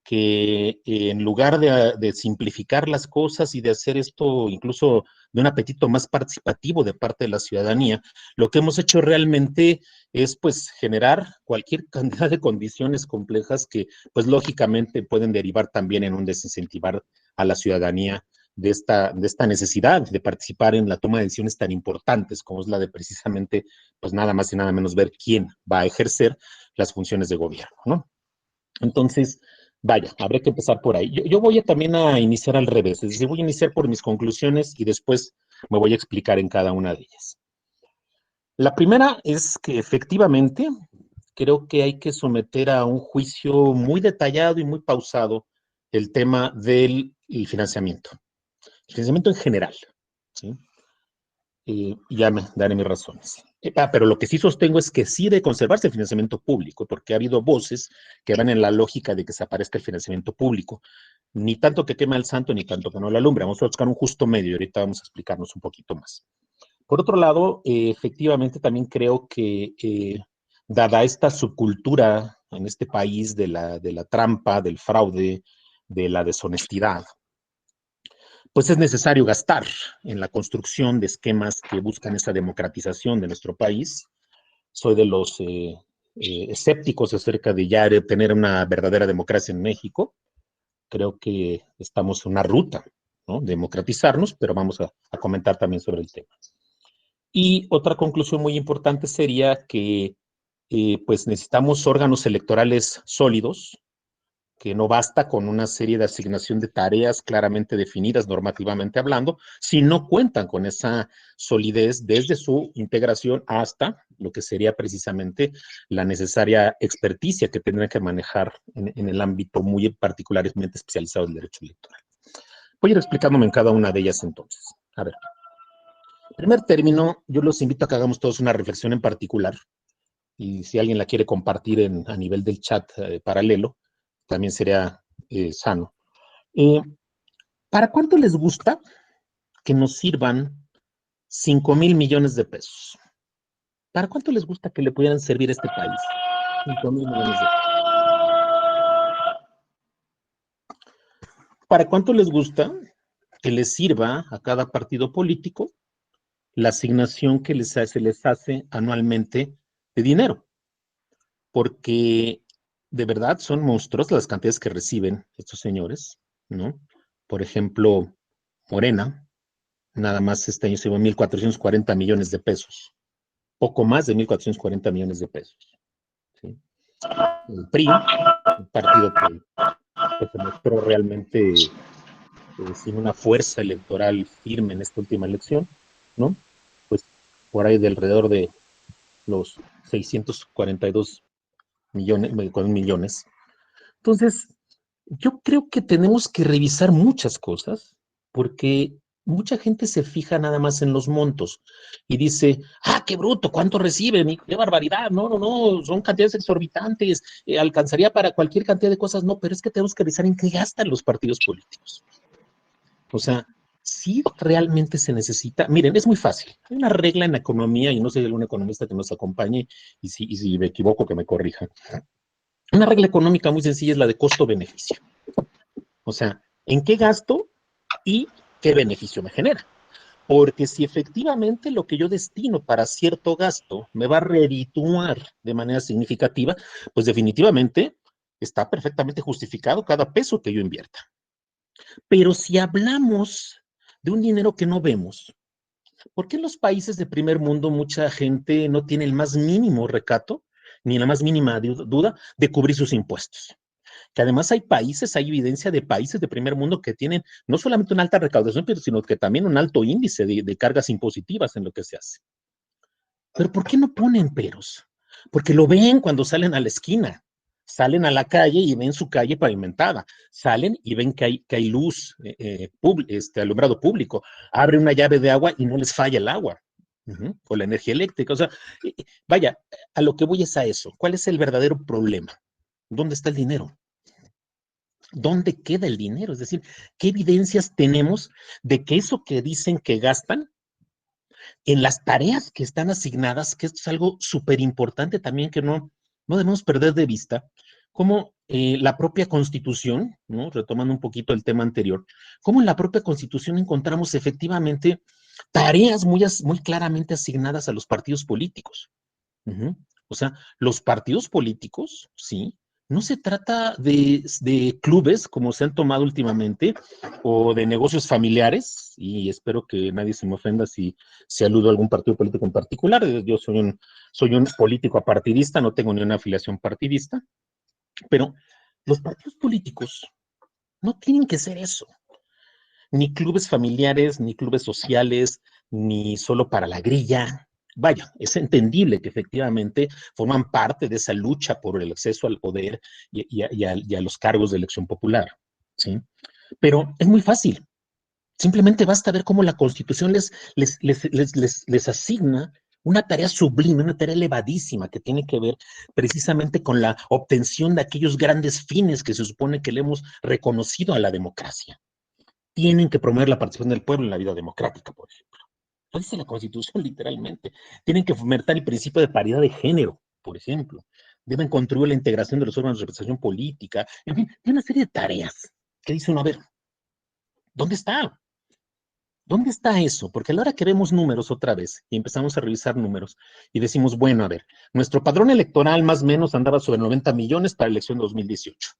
Speaker 4: que en lugar de simplificar las cosas y de hacer esto incluso de un apetito más participativo de parte de la ciudadanía, lo que hemos hecho realmente es pues generar cualquier cantidad de condiciones complejas que pues lógicamente pueden derivar también en un desincentivar a la ciudadanía de esta necesidad de participar en la toma de decisiones tan importantes como es la de precisamente pues nada más y nada menos ver quién va a ejercer las funciones de gobierno, ¿no? Entonces, vaya, habrá que empezar por ahí. Yo voy también a iniciar al revés, es decir, voy a iniciar por mis conclusiones y después me voy a explicar en cada una de ellas. La primera es que efectivamente creo que hay que someter a un juicio muy detallado y muy pausado el tema del financiamiento. El financiamiento en general, ¿sí? Y ya me daré mis razones. Pero lo que sí sostengo es que sí debe conservarse el financiamiento público, porque ha habido voces que van en la lógica de que desaparezca el financiamiento público. Ni tanto que quema el santo, ni tanto que no la alumbre. Vamos a buscar un justo medio y ahorita vamos a explicarnos un poquito más. Por otro lado, efectivamente también creo que dada esta subcultura en este país de la trampa, del fraude, de la deshonestidad, pues es necesario gastar en la construcción de esquemas que buscan esa democratización de nuestro país. Soy de los escépticos acerca de ya tener una verdadera democracia en México. Creo que estamos en una ruta, ¿no?, democratizarnos, pero vamos a comentar también sobre el tema. Y otra conclusión muy importante sería que pues necesitamos órganos electorales sólidos, que no basta con una serie de asignación de tareas claramente definidas normativamente hablando, si no cuentan con esa solidez desde su integración hasta lo que sería precisamente la necesaria experticia que tendrán que manejar en el ámbito muy particularmente especializado del derecho electoral. Voy a ir explicándome en cada una de ellas entonces. A ver. En primer término, yo los invito a que hagamos todos una reflexión en particular, y si alguien la quiere compartir a nivel del chat paralelo, también sería sano. ¿Para cuánto les gusta que nos sirvan 5,000 millones de pesos? ¿Para cuánto les gusta que le pudieran servir a este país 5,000 millones de pesos? ¿Para cuánto les gusta que les sirva a cada partido político la asignación que se les hace anualmente de dinero? Porque de verdad son monstruosas las cantidades que reciben estos señores, ¿no? Por ejemplo, Morena, nada más este año se llevó 1,440 millones de pesos, poco más de 1,440 millones de pesos, ¿sí? El PRI, un partido que se mostró realmente sin una fuerza electoral firme en esta última elección, ¿no? Pues por ahí de alrededor de los 642 millones. Entonces, yo creo que tenemos que revisar muchas cosas, porque mucha gente se fija nada más en los montos y dice, qué bruto, ¿cuánto reciben? ¡Qué barbaridad! No, son cantidades exorbitantes, alcanzaría para cualquier cantidad de cosas. No, pero es que tenemos que revisar en qué gastan los partidos políticos. O sea, si realmente se necesita, miren, es muy fácil. Hay una regla en la economía, y no sé si hay algún economista que nos acompañe, y si me equivoco, que me corrija. Una regla económica muy sencilla es la de costo-beneficio. O sea, ¿en qué gasto y qué beneficio me genera? Porque si efectivamente lo que yo destino para cierto gasto me va a redituar de manera significativa, pues definitivamente está perfectamente justificado cada peso que yo invierta. Pero si hablamos de un dinero que no vemos, ¿por qué en los países de primer mundo mucha gente no tiene el más mínimo recato, ni la más mínima duda de cubrir sus impuestos? Que además hay evidencia de países de primer mundo que tienen no solamente una alta recaudación, sino que también un alto índice de cargas impositivas en lo que se hace. Pero ¿por qué no ponen peros? Porque lo ven cuando salen a la esquina, salen a la calle y ven su calle pavimentada, salen y ven que hay luz, alumbrado público, abren una llave de agua y no les falla el agua. O la energía eléctrica. O sea, vaya, a lo que voy es a eso. ¿Cuál es el verdadero problema? ¿Dónde está el dinero? ¿Dónde queda el dinero? Es decir, ¿qué evidencias tenemos de que eso que dicen que gastan en las tareas que están asignadas, que esto es algo súper importante también que no debemos perder de vista, como la propia Constitución, ¿no?, retomando un poquito el tema anterior, como en la propia Constitución encontramos efectivamente tareas muy claramente asignadas a los partidos políticos. O sea, los partidos políticos, ¿sí? No se trata de clubes como se han tomado últimamente o de negocios familiares, y espero que nadie se me ofenda si aludo a algún partido político en particular. Yo soy un político apartidista, no tengo ni una afiliación partidista, pero los partidos políticos no tienen que ser eso. Ni clubes familiares, ni clubes sociales, ni solo para la grilla. Vaya, es entendible que efectivamente forman parte de esa lucha por el acceso al poder y a los cargos de elección popular, ¿sí? Pero es muy fácil. Simplemente basta ver cómo la Constitución les asigna una tarea sublime, una tarea elevadísima que tiene que ver precisamente con la obtención de aquellos grandes fines que se supone que le hemos reconocido a la democracia. Tienen que promover la participación del pueblo en la vida democrática, por ejemplo. Lo dice la Constitución literalmente. Tienen que fomentar el principio de paridad de género, por ejemplo. Deben contribuir a la integración de los órganos de representación política. En fin, hay una serie de tareas que dice uno, a ver, ¿dónde está? ¿Dónde está eso? Porque a la hora que vemos números otra vez y empezamos a revisar números y decimos, bueno, a ver, nuestro padrón electoral más o menos andaba sobre 90 millones para la elección de 2018,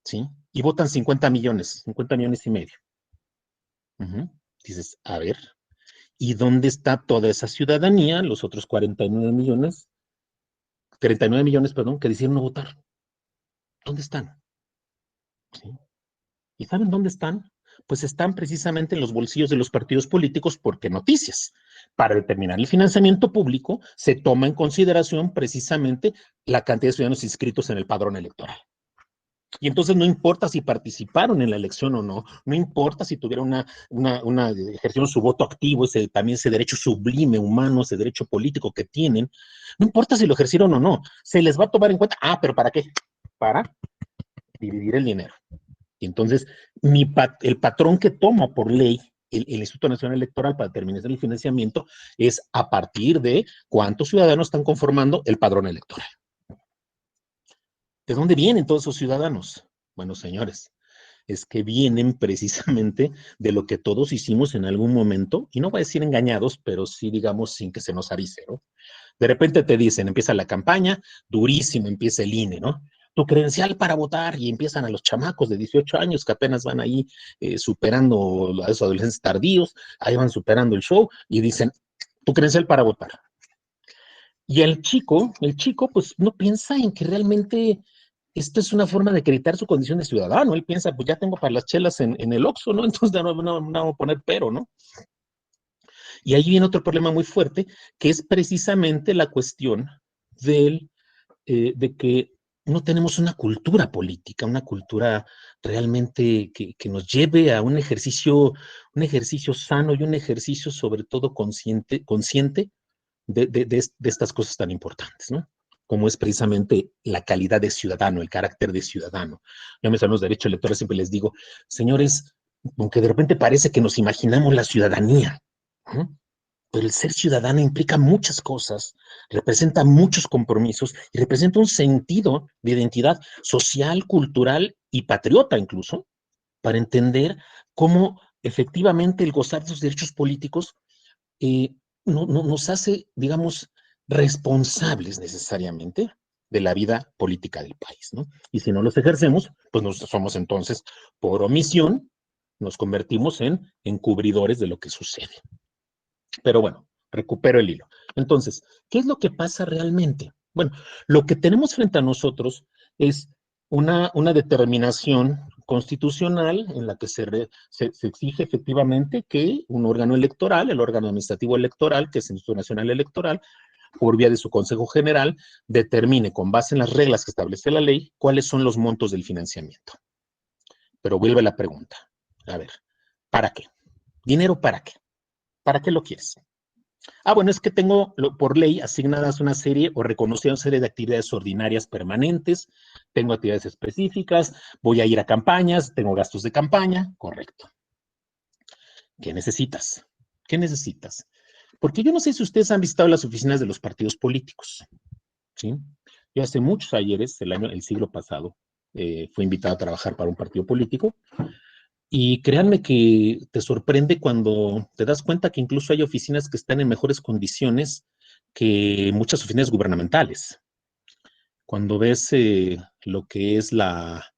Speaker 4: ¿sí? Y votan 50 millones y medio. Dices, a ver, ¿y dónde está toda esa ciudadanía, los otros 39 millones, que decidieron no votar? ¿Dónde están? ¿Sí? ¿Y saben dónde están? Pues están precisamente en los bolsillos de los partidos políticos, porque noticias. Para determinar el financiamiento público se toma en consideración precisamente la cantidad de ciudadanos inscritos en el padrón electoral. Y entonces no importa si participaron en la elección o no, no importa si tuvieron ejercieron su voto activo, también ese derecho sublime humano, ese derecho político que tienen, no importa si lo ejercieron o no, se les va a tomar en cuenta, pero ¿para qué? Para dividir el dinero. Y entonces, el patrón que toma por ley el Instituto Nacional Electoral para determinar el financiamiento es a partir de cuántos ciudadanos están conformando el padrón electoral. ¿De dónde vienen todos esos ciudadanos? Bueno, señores, es que vienen precisamente de lo que todos hicimos en algún momento, y no voy a decir engañados, pero sí, digamos, sin que se nos avise, ¿no? De repente te dicen, empieza la campaña, durísimo, empieza el INE, ¿no? Tu credencial para votar, y empiezan a los chamacos de 18 años que apenas van ahí superando a esos adolescentes tardíos, ahí van superando el show, y dicen, tu credencial para votar. Y el chico, pues no piensa en que realmente esto es una forma de acreditar su condición de ciudadano. Él piensa, pues ya tengo para las chelas en el Oxxo, ¿no? Entonces no vamos a poner pero, ¿no? Y ahí viene otro problema muy fuerte, que es precisamente la cuestión de que no tenemos una cultura política, una cultura realmente que nos lleve a un ejercicio sano y un ejercicio sobre todo consciente de estas cosas tan importantes, ¿no? Como es precisamente la calidad de ciudadano, el carácter de ciudadano. Ya me saben los derechos electorales, siempre les digo, señores, aunque de repente parece que nos imaginamos la ciudadanía, ¿no? Pero el ser ciudadano implica muchas cosas, representa muchos compromisos y representa un sentido de identidad social, cultural y patriota incluso, para entender cómo efectivamente el gozar de sus derechos políticos nos hace, digamos, responsables necesariamente de la vida política del país, ¿no? Y si no los ejercemos, pues somos entonces, por omisión, nos convertimos en encubridores de lo que sucede. Pero bueno, recupero el hilo. Entonces, ¿qué es lo que pasa realmente? Bueno, lo que tenemos frente a nosotros es una determinación constitucional en la que se exige efectivamente que un órgano electoral, el órgano administrativo electoral, que es el Instituto Nacional Electoral, por vía de su Consejo General, determine con base en las reglas que establece la ley cuáles son los montos del financiamiento. Pero vuelve la pregunta. A ver, ¿para qué? ¿Dinero para qué? ¿Para qué lo quieres? Bueno, es que tengo por ley asignadas una serie o reconocida una serie de actividades ordinarias permanentes, tengo actividades específicas, voy a ir a campañas, tengo gastos de campaña, correcto. ¿Qué necesitas? ¿Qué necesitas? Porque yo no sé si ustedes han visitado las oficinas de los partidos políticos, ¿sí? Yo hace muchos ayeres, el siglo pasado, fui invitado a trabajar para un partido político. Y créanme que te sorprende cuando te das cuenta que incluso hay oficinas que están en mejores condiciones que muchas oficinas gubernamentales. Cuando ves lo que es la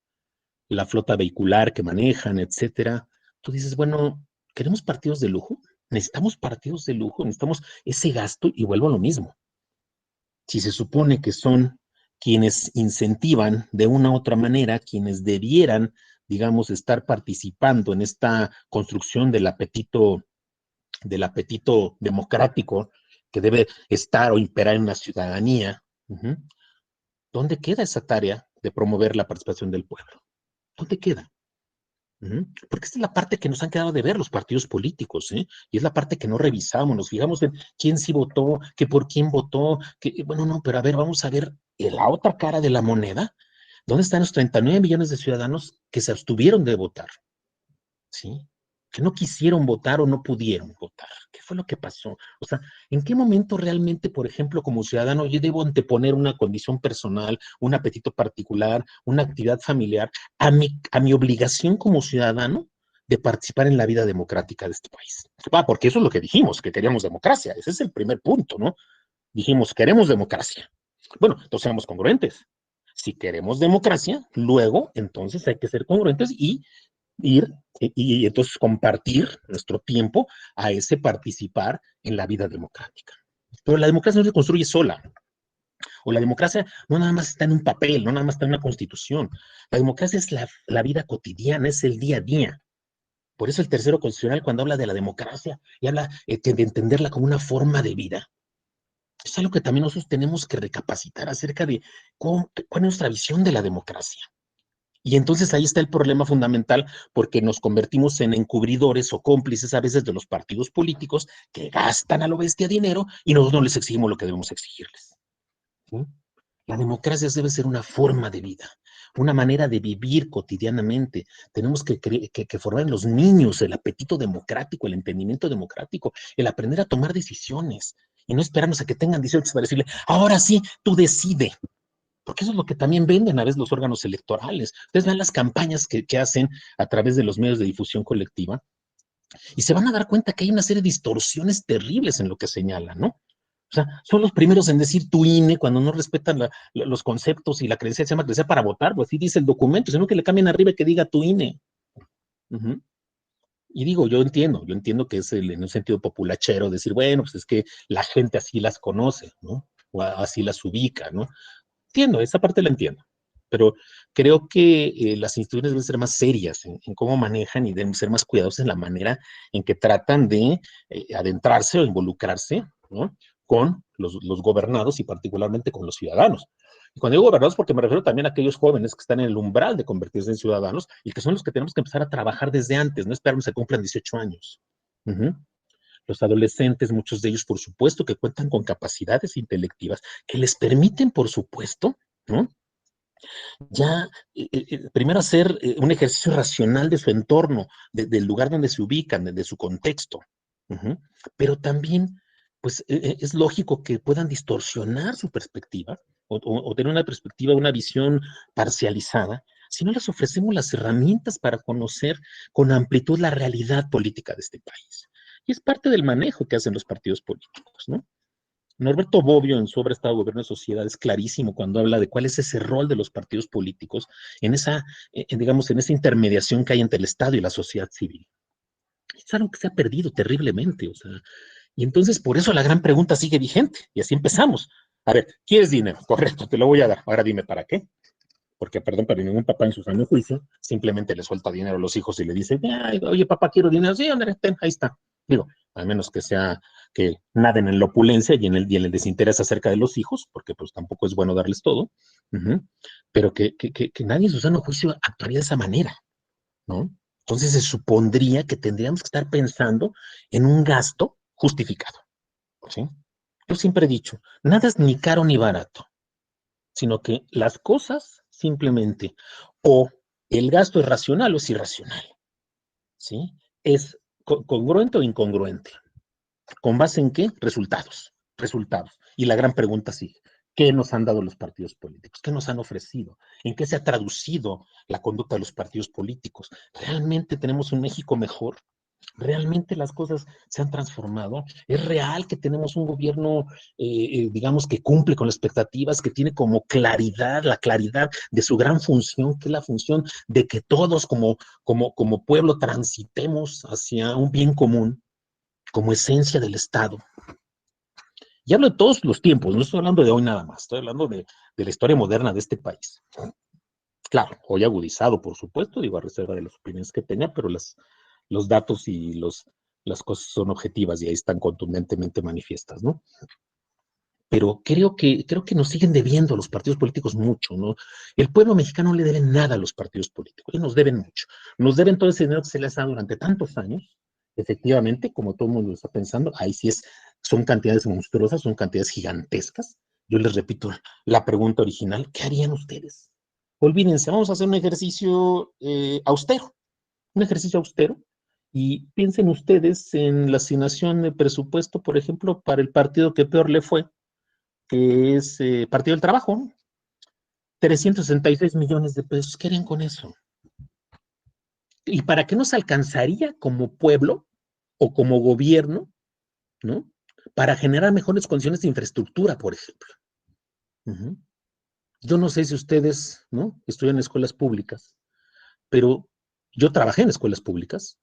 Speaker 4: flota vehicular que manejan, etcétera, tú dices, bueno, ¿queremos partidos de lujo? Necesitamos partidos de lujo, necesitamos ese gasto y vuelvo a lo mismo. Si se supone que son quienes incentivan de una u otra manera, quienes debieran, digamos, estar participando en esta construcción del apetito democrático que debe estar o imperar en la ciudadanía, ¿dónde queda esa tarea de promover la participación del pueblo? ¿Dónde queda? Porque esta es la parte que nos han quedado de ver los partidos políticos, ¿eh? Y es la parte que no revisamos, nos fijamos en quién sí votó, que por quién votó, que, bueno, no, pero a ver, vamos a ver la otra cara de la moneda. ¿Dónde están los 39 millones de ciudadanos que se abstuvieron de votar? ¿Sí? Que no quisieron votar o no pudieron votar. ¿Qué fue lo que pasó? O sea, ¿en qué momento realmente, por ejemplo, como ciudadano, yo debo anteponer una condición personal, un apetito particular, una actividad familiar, a mi obligación como ciudadano de participar en la vida democrática de este país? Porque eso es lo que dijimos, que queríamos democracia. Ese es el primer punto, ¿no? Dijimos, queremos democracia. Bueno, entonces seamos congruentes. Si queremos democracia, luego, entonces hay que ser congruentes y ir y entonces compartir nuestro tiempo a ese participar en la vida democrática. Pero la democracia no se construye sola, o la democracia no nada más está en un papel, no nada más está en una constitución. La democracia es la vida cotidiana, es el día a día. Por eso el tercero constitucional, cuando habla de la democracia y habla de entenderla como una forma de vida, es algo que también nosotros tenemos que recapacitar acerca de cuál es nuestra visión de la democracia. Y entonces ahí está el problema fundamental, porque nos convertimos en encubridores o cómplices a veces de los partidos políticos que gastan a lo bestia dinero y nosotros no les exigimos lo que debemos exigirles. ¿Sí? La democracia debe ser una forma de vida, una manera de vivir cotidianamente. Tenemos que formar en los niños el apetito democrático, el entendimiento democrático, el aprender a tomar decisiones y no esperarnos a que tengan 18 para decirle, ahora sí, tú decide. Porque eso es lo que también venden a veces los órganos electorales. Ustedes ven las campañas que hacen a través de los medios de difusión colectiva y se van a dar cuenta que hay una serie de distorsiones terribles en lo que señalan, ¿no? O sea, son los primeros en decir tu INE cuando no respetan los conceptos y la credencial, se llama credencial para votar, pues así dice el documento, sino que le cambien arriba y que diga tu INE. Y digo, yo entiendo que es en un sentido populachero decir, bueno, pues es que la gente así las conoce, ¿no? O así las ubica, ¿no? Entiendo, esa parte la entiendo, pero creo que las instituciones deben ser más serias en cómo manejan y deben ser más cuidadosas en la manera en que tratan de adentrarse o involucrarse, ¿no? Con los gobernados y particularmente con los ciudadanos. Y cuando digo gobernados, porque me refiero también a aquellos jóvenes que están en el umbral de convertirse en ciudadanos y que son los que tenemos que empezar a trabajar desde antes, no esperarnos a que cumplan 18 años. Los adolescentes, muchos de ellos, por supuesto, que cuentan con capacidades intelectivas que les permiten, por supuesto, ¿no? Ya, primero hacer un ejercicio racional de su entorno, del lugar donde se ubican, de su contexto. Pero también, pues, es lógico que puedan distorsionar su perspectiva o tener una perspectiva, una visión parcializada, si no les ofrecemos las herramientas para conocer con amplitud la realidad política de este país. Y es parte del manejo que hacen los partidos políticos, ¿no? Norberto Bobbio, en su obra Estado, Gobierno y Sociedad, es clarísimo cuando habla de cuál es ese rol de los partidos políticos en esa, digamos, en esa intermediación que hay entre el Estado y la sociedad civil. Es algo que se ha perdido terriblemente, o sea, y entonces por eso la gran pregunta sigue vigente, y así empezamos. A ver, ¿quieres dinero? Correcto, te lo voy a dar. Ahora dime, ¿para qué? Porque, perdón, pero ningún papá en su sano juicio simplemente le suelta dinero a los hijos y le dice, oye, papá, quiero dinero. Sí, Andrés, ten, ahí está. Digo, al menos que sea que naden en la opulencia y en el desinterés acerca de los hijos, porque pues tampoco es bueno darles todo, pero que nadie en su sano juicio actuaría de esa manera, ¿no? Entonces se supondría que tendríamos que estar pensando en un gasto justificado, ¿sí? Yo siempre he dicho, nada es ni caro ni barato, sino que las cosas simplemente o el gasto es racional o es irracional, ¿sí? Es congruente o incongruente. ¿Con base en qué? Resultados. Y la gran pregunta sigue. ¿Qué nos han dado los partidos políticos? ¿Qué nos han ofrecido? ¿En qué se ha traducido la conducta de los partidos políticos? ¿Realmente tenemos un México mejor? ¿Realmente las cosas se han transformado? ¿Es real que tenemos un gobierno, digamos, que cumple con las expectativas, que tiene como claridad, la claridad de su gran función, que es la función de que todos como pueblo transitemos hacia un bien común, como esencia del Estado? Y hablo de todos los tiempos, no estoy hablando de hoy nada más, estoy hablando de la historia moderna de este país. Claro, hoy agudizado, por supuesto, digo, a reserva de las opiniones que tenga, pero los datos y las cosas son objetivas y ahí están contundentemente manifiestas, ¿no? pero creo que nos siguen debiendo a los partidos políticos mucho, ¿no? El pueblo mexicano no le debe nada a los partidos políticos, nos deben mucho. Nos deben todo ese dinero que se les ha dado durante tantos años. Efectivamente, como todo el mundo lo está pensando, ahí sí son cantidades monstruosas, son cantidades gigantescas. Yo les repito la pregunta original, ¿qué harían ustedes? Olvídense, vamos a hacer un ejercicio austero, y piensen ustedes en la asignación de presupuesto, por ejemplo, para el partido que peor le fue, que es Partido del Trabajo, ¿no? 366 millones de pesos. ¿Qué harían con eso? ¿Y para qué nos alcanzaría como pueblo o como gobierno, ¿no? Para generar mejores condiciones de infraestructura, por ejemplo. Uh-huh. Yo no sé si ustedes, ¿no?, estudian en escuelas públicas, pero yo trabajé en escuelas públicas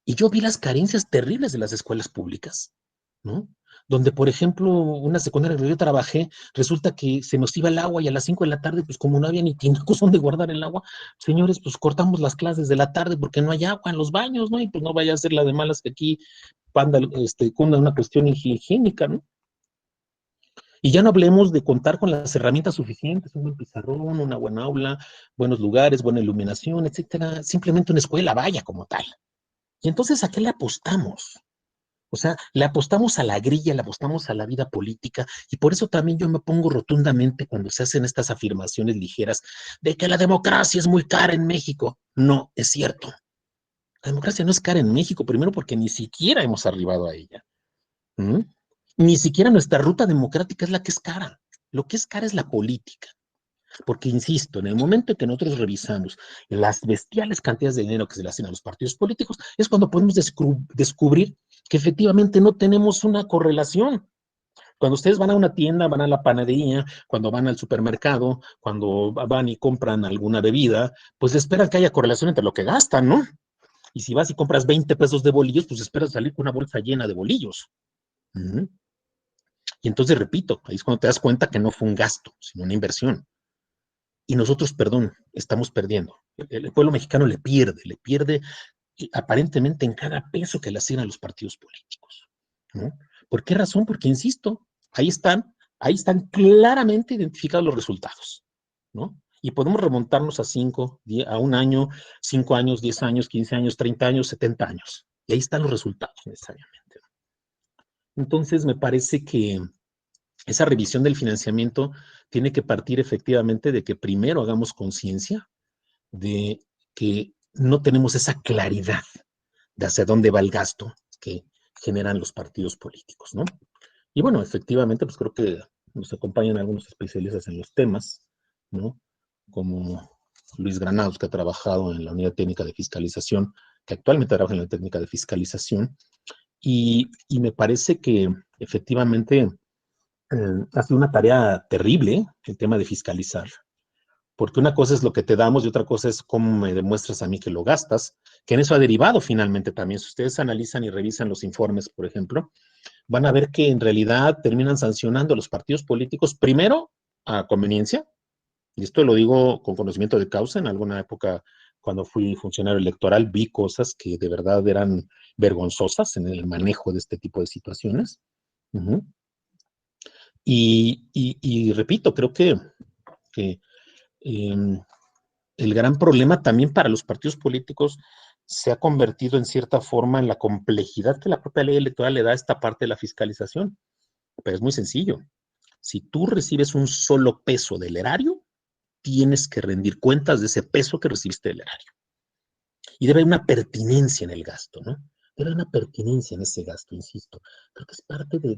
Speaker 4: y yo vi las carencias terribles de las escuelas públicas, ¿no? Donde, por ejemplo, una secundaria donde yo trabajé, resulta que se nos iba el agua y a las 5 de la tarde, pues como no había ni tinacos donde guardar el agua, señores, pues cortamos las clases de la tarde porque no hay agua en los baños, ¿no? Y pues no vaya a ser la de malas que aquí cunda una cuestión higiénica, ¿no? Y ya no hablemos de contar con las herramientas suficientes, un buen pizarrón, una buena aula, buenos lugares, buena iluminación, etcétera. Simplemente una escuela, vaya, como tal. Y entonces, ¿a qué le apostamos? O sea, le apostamos a la grilla, le apostamos a la vida política, y por eso también yo me pongo rotundamente cuando se hacen estas afirmaciones ligeras de que la democracia es muy cara en México. No, es cierto. La democracia no es cara en México, primero porque ni siquiera hemos arribado a ella. ¿Mm? Ni siquiera nuestra ruta democrática es la que es cara. Lo que es cara es la política. Porque, insisto, en el momento en que nosotros revisamos las bestiales cantidades de dinero que se le hacen a los partidos políticos, es cuando podemos descubrir que efectivamente no tenemos una correlación. Cuando ustedes van a una tienda, van a la panadería, cuando van al supermercado, cuando van y compran alguna bebida, pues esperan que haya correlación entre lo que gastan, ¿no? Y si vas y compras 20 pesos de bolillos, pues esperas salir con una bolsa llena de bolillos. Uh-huh. Y entonces, repito, ahí es cuando te das cuenta que no fue un gasto, sino una inversión. Y nosotros, perdón, estamos perdiendo. El pueblo mexicano le pierde aparentemente en cada peso que le asignan a los partidos políticos, ¿no? ¿Por qué razón? Porque, insisto, ahí están claramente identificados los resultados, ¿no? Y podemos remontarnos a 5, a un año, 5 años, 10 años, 15 años, 30 años, 70 años. Y ahí están los resultados necesariamente. Entonces, me parece que esa revisión del financiamiento tiene que partir efectivamente de que primero hagamos conciencia de que no tenemos esa claridad de hacia dónde va el gasto que generan los partidos políticos, ¿no? Y bueno, efectivamente, pues creo que nos acompañan algunos especialistas en los temas, ¿no? Como Luis Granados, que ha trabajado en la Unidad Técnica de Fiscalización, que actualmente trabaja en la Técnica de Fiscalización, y me parece que efectivamente ha sido una tarea terrible el tema de fiscalizar, porque una cosa es lo que te damos y otra cosa es cómo me demuestras a mí que lo gastas, que en eso ha derivado finalmente también. Si ustedes analizan y revisan los informes, por ejemplo, van a ver que en realidad terminan sancionando a los partidos políticos, primero a conveniencia, y esto lo digo con conocimiento de causa. En alguna época, cuando fui funcionario electoral, vi cosas que de verdad eran vergonzosas en el manejo de este tipo de situaciones. Uh-huh. Y repito, creo que el gran problema también para los partidos políticos se ha convertido en cierta forma en la complejidad que la propia ley electoral le da a esta parte de la fiscalización. Pero es muy sencillo. Si tú recibes un solo peso del erario, tienes que rendir cuentas de ese peso que recibiste del erario. Y debe haber una pertinencia en el gasto, ¿no? Debe haber una pertinencia en ese gasto, insisto. Creo que es parte del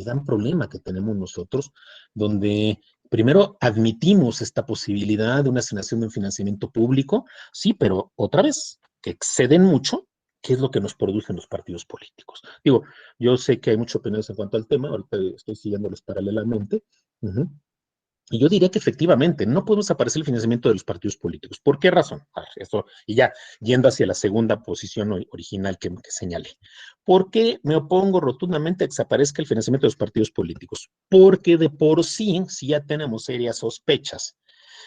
Speaker 4: gran problema que tenemos nosotros, donde primero admitimos esta posibilidad de una asignación de un financiamiento público, sí, pero otra vez, que exceden mucho, ¿qué es lo que nos producen los partidos políticos? Digo, yo sé que hay muchas opiniones en cuanto al tema, ahorita estoy siguiéndolos paralelamente. Uh-huh. Y yo diría que efectivamente no podemos aparecer el financiamiento de los partidos políticos. ¿Por qué razón? Esto, y ya yendo hacia la segunda posición original que señalé. ¿Por qué me opongo rotundamente a que desaparezca el financiamiento de los partidos políticos? Porque de por sí, si ya tenemos serias sospechas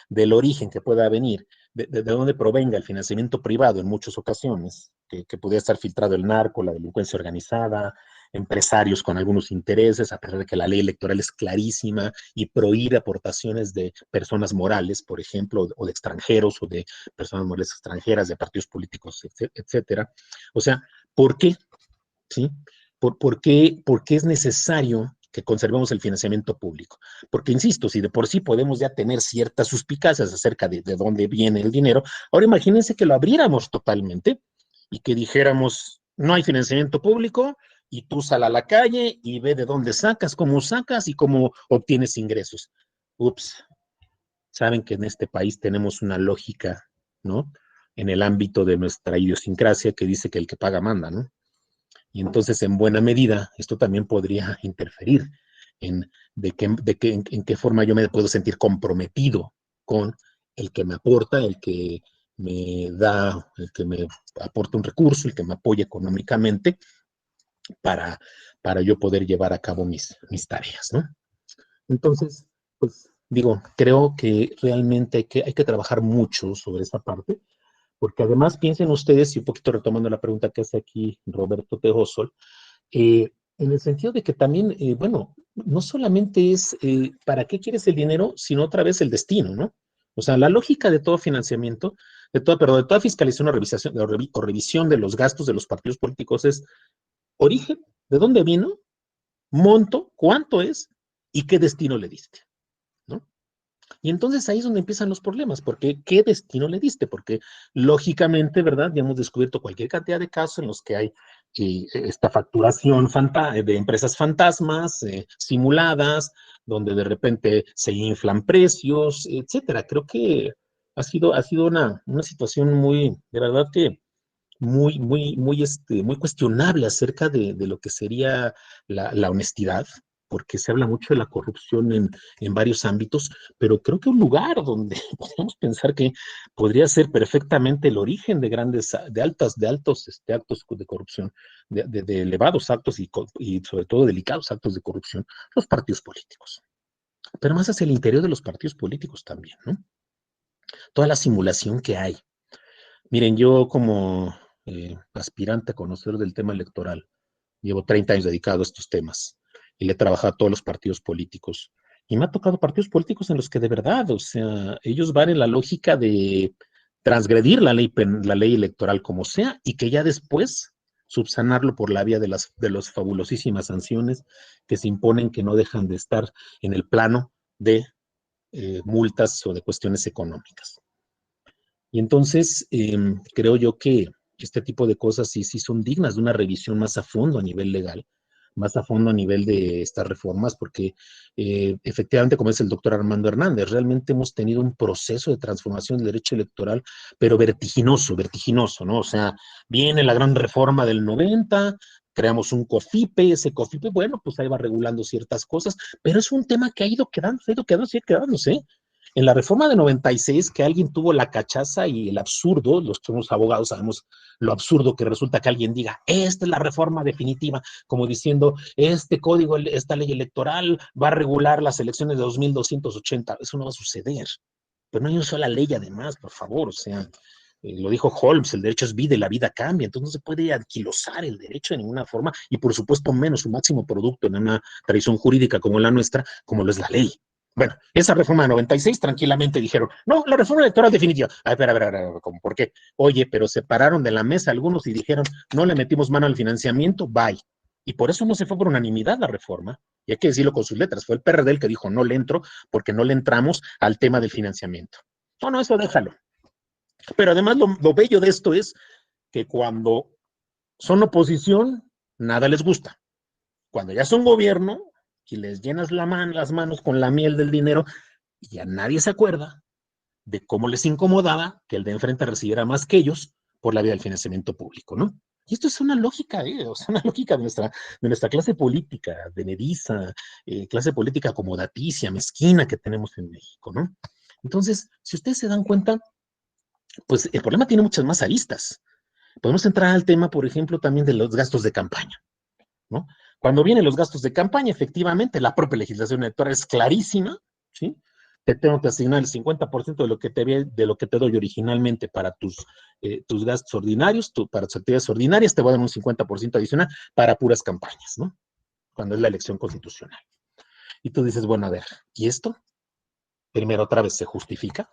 Speaker 4: del origen que pueda venir, de dónde provenga el financiamiento privado en muchas ocasiones, que pudiera estar filtrado el narco, la delincuencia organizada, empresarios con algunos intereses, a pesar de que la ley electoral es clarísima y prohíbe aportaciones de personas morales, por ejemplo, o de extranjeros, o de personas morales extranjeras, de partidos políticos, etcétera. O sea, ¿por qué? ¿Sí? ¿Por qué es necesario que conservemos el financiamiento público? Porque, insisto, si de por sí podemos ya tener ciertas suspicacias acerca de dónde viene el dinero, ahora imagínense que lo abriéramos totalmente y que dijéramos, no hay financiamiento público y tú sal a la calle y ve de dónde sacas y cómo obtienes ingresos. Ups, saben que en este país tenemos una lógica, ¿no? En el ámbito de nuestra idiosincrasia que dice que el que paga manda, ¿no? Y entonces, en buena medida, esto también podría interferir en en qué forma yo me puedo sentir comprometido con el que me aporta, el que me da, el que me aporta un recurso, el que me apoya económicamente para, para yo poder llevar a cabo mis tareas, ¿no? Entonces, pues digo, creo que realmente hay que trabajar mucho sobre esa parte, porque además piensen ustedes, y un poquito retomando la pregunta que hace aquí Roberto Tejosol, en el sentido de que también, bueno, no solamente es para qué quieres el dinero, sino otra vez el destino, ¿no? O sea, la lógica de todo financiamiento, de toda fiscalización o revisión de los gastos de los partidos políticos es origen, de dónde vino, monto, cuánto es y qué destino le diste, ¿no? Y entonces ahí es donde empiezan los problemas, porque ¿qué destino le diste? Porque lógicamente, ¿verdad? Ya hemos descubierto cualquier cantidad de casos en los que hay esta facturación de empresas fantasmas, simuladas, donde de repente se inflan precios, etcétera. Creo que ha sido una situación muy, de verdad que muy cuestionable acerca de lo que sería la honestidad, porque se habla mucho de la corrupción en varios ámbitos, pero creo que un lugar donde podemos pensar que podría ser perfectamente el origen de altos de corrupción, de elevados actos y sobre todo delicados actos de corrupción, los partidos políticos. Pero más hacia el interior de los partidos políticos también, ¿no? Toda la simulación que hay. Miren, yo como aspirante a conocer del tema electoral, llevo 30 años dedicado a estos temas y le he trabajado a todos los partidos políticos. Y me ha tocado partidos políticos en los que de verdad, o sea, ellos van en la lógica de transgredir la ley electoral como sea y que ya después subsanarlo por la vía de las fabulosísimas sanciones que se imponen que no dejan de estar en el plano de multas o de cuestiones económicas. Y entonces creo yo que este tipo de cosas sí son dignas de una revisión más a fondo a nivel legal, más a fondo a nivel de estas reformas, porque efectivamente, como es el doctor Armando Hernández, realmente hemos tenido un proceso de transformación del derecho electoral, pero vertiginoso, ¿no? O sea, viene la gran reforma del 90, creamos un COFIPE, ese COFIPE, bueno, pues ahí va regulando ciertas cosas, pero es un tema que ha ido sigue quedándose. En la reforma de 96, que alguien tuvo la cachaza y el absurdo, los que somos abogados sabemos lo absurdo que resulta que alguien diga, esta es la reforma definitiva, como diciendo, este código, esta ley electoral va a regular las elecciones de 2280. Eso no va a suceder. Pero no hay una sola ley además, por favor, o sea, lo dijo Holmes, el derecho es vida y la vida cambia, entonces no se puede anquilosar el derecho de ninguna forma y por supuesto menos su máximo producto en una tradición jurídica como la nuestra, como lo es la ley. Bueno, esa reforma de 96 tranquilamente dijeron, no, la reforma electoral definitiva. A ver, ¿cómo? ¿Por qué? Oye, pero se pararon de la mesa algunos y dijeron, no le metimos mano al financiamiento, bye. Y por eso no se fue por unanimidad la reforma. Y hay que decirlo con sus letras. Fue el PRD el que dijo, no le entro porque no le entramos al tema del financiamiento. No, eso déjalo. Pero además lo bello de esto es que cuando son oposición, nada les gusta. Cuando ya son gobierno y les llenas las manos con la miel del dinero, y ya nadie se acuerda de cómo les incomodaba que el de enfrente recibiera más que ellos por la vía del financiamiento público, ¿no? Y esto es una lógica, o sea, una lógica de nuestra clase política, de Nedisa, clase política acomodaticia, mezquina que tenemos en México, ¿no? Entonces, si ustedes se dan cuenta, pues el problema tiene muchas más aristas. Podemos entrar al tema, por ejemplo, también de los gastos de campaña, ¿no? Cuando vienen los gastos de campaña, efectivamente, la propia legislación electoral es clarísima, ¿sí? te tengo que asignar el 50% de lo que te doy originalmente para tus gastos ordinarios, para tus actividades ordinarias, te voy a dar un 50% adicional para puras campañas, ¿no? Cuando es la elección constitucional. Y tú dices, bueno, a ver, ¿y esto? Primero, otra vez, ¿se justifica?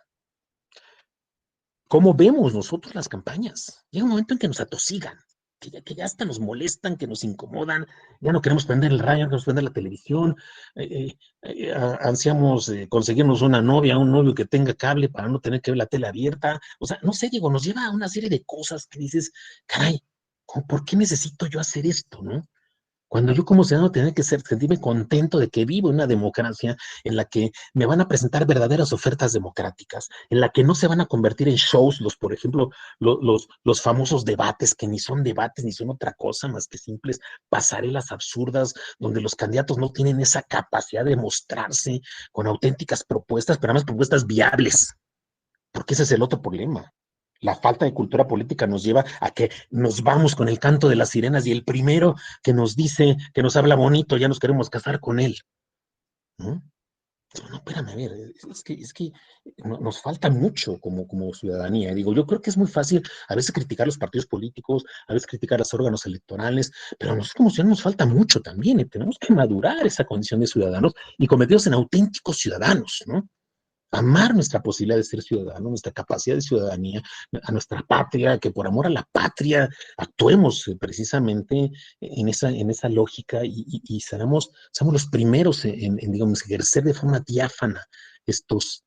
Speaker 4: ¿Cómo vemos nosotros las campañas? Llega un momento en que nos atosigan, que ya hasta nos molestan, que nos incomodan, ya no queremos prender el radio, no queremos prender la televisión, ansiamos conseguirnos una novia, un novio que tenga cable para no tener que ver la tele abierta. O sea, no sé, digo, nos lleva a una serie de cosas que dices, caray, ¿por qué necesito yo hacer esto, no? Cuando yo como ciudadano tenía que sentirme contento de que vivo en una democracia en la que me van a presentar verdaderas ofertas democráticas, en la que no se van a convertir en shows, por ejemplo, los famosos debates, que ni son debates ni son otra cosa más que simples pasarelas absurdas, donde los candidatos no tienen esa capacidad de mostrarse con auténticas propuestas, pero además propuestas viables, porque ese es el otro problema. La falta de cultura política nos lleva a que nos vamos con el canto de las sirenas y el primero que nos dice, que nos habla bonito, ya nos queremos casar con él. ¿No? No, espérame, a ver, es que nos falta mucho como ciudadanía. Digo, yo creo que es muy fácil a veces criticar los partidos políticos, a veces criticar los órganos electorales, pero a nosotros como ciudadanos nos falta mucho también y tenemos que madurar esa condición de ciudadanos y convertirnos en auténticos ciudadanos, ¿no? Amar nuestra posibilidad de ser ciudadano, nuestra capacidad de ciudadanía, a nuestra patria, que por amor a la patria actuemos precisamente en esa lógica y seamos los primeros en, digamos, ejercer de forma diáfana estos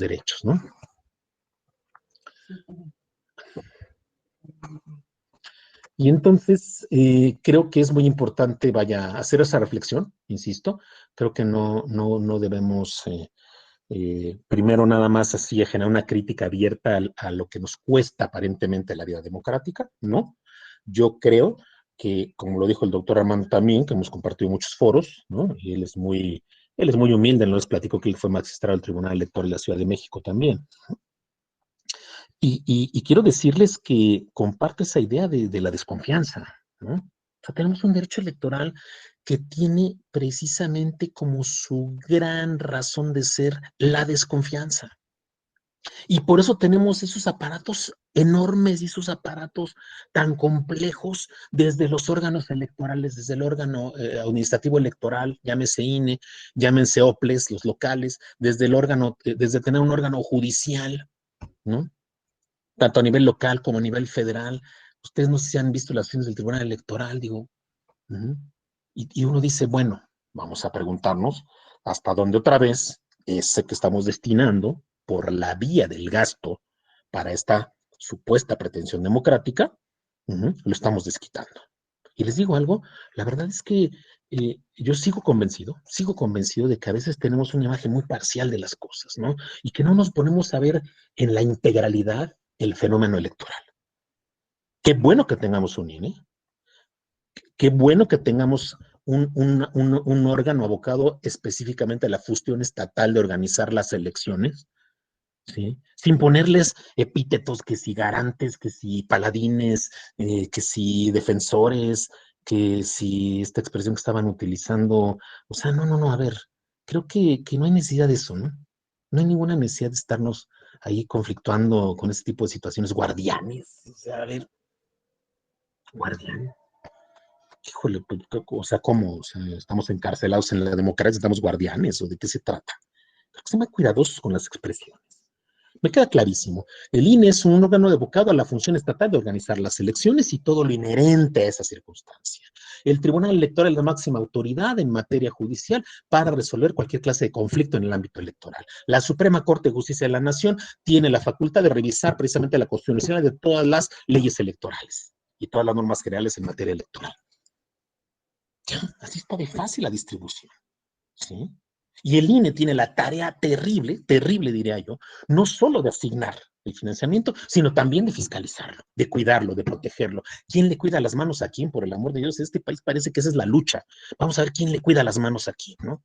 Speaker 4: derechos, ¿no? Y entonces creo que es muy importante, vaya, hacer esa reflexión, insisto, creo que no debemos... primero nada más así generar una crítica abierta a lo que nos cuesta aparentemente la vida democrática, ¿no? Yo creo que, como lo dijo el doctor Armando también, que hemos compartido muchos foros, ¿no? Y él es muy humilde, no les platico que él fue magistrado del Tribunal Electoral de la Ciudad de México también. Y quiero decirles que comparto esa idea de la desconfianza, ¿no? O sea, tenemos un derecho electoral que tiene precisamente como su gran razón de ser la desconfianza. Y por eso tenemos esos aparatos enormes y esos aparatos tan complejos desde los órganos electorales, desde el órgano administrativo electoral, llámese INE, llámense OPLES, los locales, desde el órgano, desde tener un órgano judicial, ¿no? Tanto a nivel local como a nivel federal. Ustedes no sé si han visto las acciones del Tribunal Electoral, digo, y uno dice, bueno, vamos a preguntarnos hasta dónde otra vez ese que estamos destinando por la vía del gasto para esta supuesta pretensión democrática, lo estamos desquitando. Y les digo algo, la verdad es que yo sigo convencido de que a veces tenemos una imagen muy parcial de las cosas, ¿no? Y que no nos ponemos a ver en la integralidad el fenómeno electoral. Qué bueno que tengamos un INE, qué bueno que tengamos un órgano abocado específicamente a la función estatal de organizar las elecciones, ¿sí? Sin ponerles epítetos que si garantes, que si paladines, que si defensores, que si esta expresión que estaban utilizando. O sea, no, a ver, creo que no hay necesidad de eso, ¿no? No hay ninguna necesidad de estarnos ahí conflictuando con ese tipo de situaciones, guardianes. O sea, a ver, guardianes. Híjole, pues, o sea, ¿cómo? O sea, estamos encarcelados en la democracia, estamos guardianes, ¿o de qué se trata? Creo que sean muy cuidadosos con las expresiones. Me queda clarísimo. El INE es un órgano evocado a la función estatal de organizar las elecciones y todo lo inherente a esa circunstancia. El Tribunal Electoral es la máxima autoridad en materia judicial para resolver cualquier clase de conflicto en el ámbito electoral. La Suprema Corte de Justicia de la Nación tiene la facultad de revisar precisamente la constitucionalidad de todas las leyes electorales y todas las normas generales en materia electoral. Así está de fácil la distribución, ¿sí? Y el INE tiene la tarea terrible, diría yo, no solo de asignar el financiamiento, sino también de fiscalizarlo, de cuidarlo, de protegerlo. ¿Quién le cuida las manos a quién? Por el amor de Dios, este país parece que esa es la lucha. Vamos a ver quién le cuida las manos a quién, ¿no?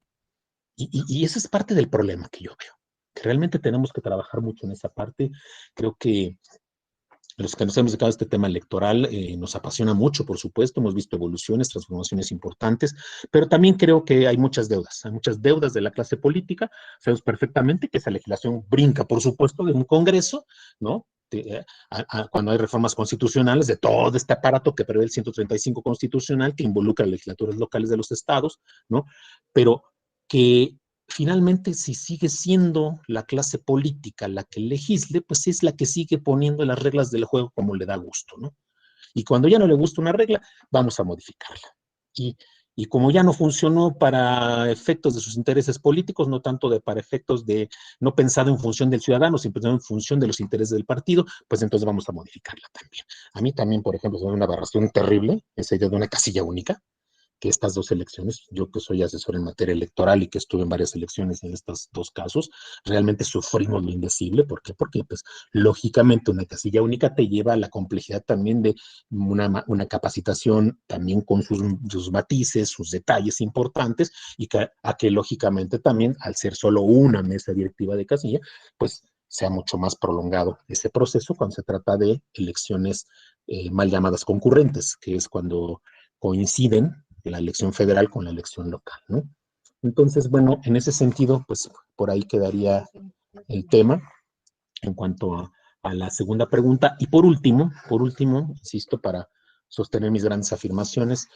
Speaker 4: Y esa es parte del problema que yo veo, que realmente tenemos que trabajar mucho en esa parte. Creo que Los que nos hemos dedicado a este tema electoral nos apasiona mucho, por supuesto, hemos visto evoluciones, transformaciones importantes, pero también creo que hay muchas deudas de la clase política. Sabemos perfectamente que esa legislación brinca, por supuesto, de un Congreso, ¿no? Cuando hay reformas constitucionales, de todo este aparato que prevé el 135 constitucional, que involucra a legislaturas locales de los estados, ¿no? Pero que finalmente, si sigue siendo la clase política la que legisle, pues es la que sigue poniendo las reglas del juego como le da gusto, ¿no? Y cuando ya no le gusta una regla, vamos a modificarla. Y como ya no funcionó para efectos de sus intereses políticos, no tanto para efectos de no pensado en función del ciudadano, sino pensado en función de los intereses del partido, pues entonces vamos a modificarla también. A mí también, por ejemplo, se me da una aberración terrible esa idea de una casilla única, que estas dos elecciones, yo que soy asesor en materia electoral y que estuve en varias elecciones en estos dos casos, realmente sufrimos lo indecible. ¿Por qué? Porque, pues, lógicamente una casilla única te lleva a la complejidad también de una capacitación también con sus matices, sus detalles importantes, y a que lógicamente también, al ser solo una mesa directiva de casilla, pues sea mucho más prolongado ese proceso cuando se trata de elecciones mal llamadas concurrentes, que es cuando coinciden la elección federal con la elección local, ¿no? Entonces, bueno, en ese sentido, pues por ahí quedaría el tema en cuanto a la segunda pregunta. Y por último, insisto, para sostener mis grandes afirmaciones,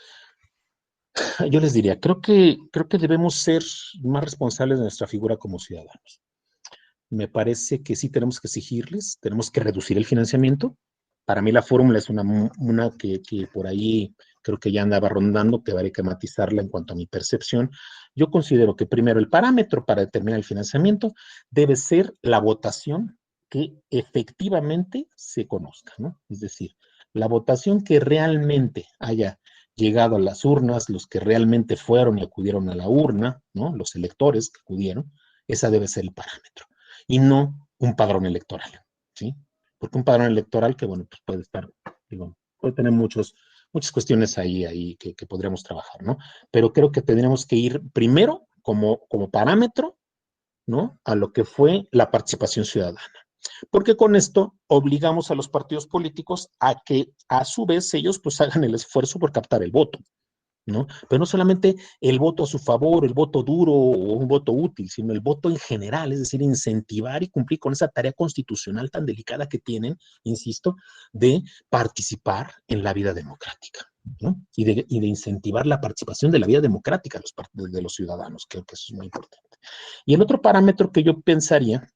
Speaker 4: yo les diría, creo que debemos ser más responsables de nuestra figura como ciudadanos. Me parece que sí tenemos que exigirles, tenemos que reducir el financiamiento. Para mí la fórmula es una que por ahí creo que ya andaba rondando, que habría que matizarla en cuanto a mi percepción. Yo considero que primero el parámetro para determinar el financiamiento debe ser la votación que efectivamente se conozca, ¿no? Es decir, la votación que realmente haya llegado a las urnas, los que realmente fueron y acudieron a la urna, ¿no? Los electores que acudieron, esa debe ser el parámetro, y no un padrón electoral, ¿sí? Porque un padrón electoral que, bueno, pues puede estar, digo, puede tener muchas cuestiones ahí que podríamos trabajar, ¿no? Pero creo que tendríamos que ir primero como parámetro, ¿no? A lo que fue la participación ciudadana. Porque con esto obligamos a los partidos políticos a que a su vez ellos pues hagan el esfuerzo por captar el voto, ¿no? Pero no solamente el voto a su favor, el voto duro o un voto útil, sino el voto en general, es decir, incentivar y cumplir con esa tarea constitucional tan delicada que tienen, insisto, de participar en la vida democrática, ¿no? Y de incentivar la participación de la vida democrática de los ciudadanos. Creo que eso es muy importante. Y el otro parámetro que yo pensaría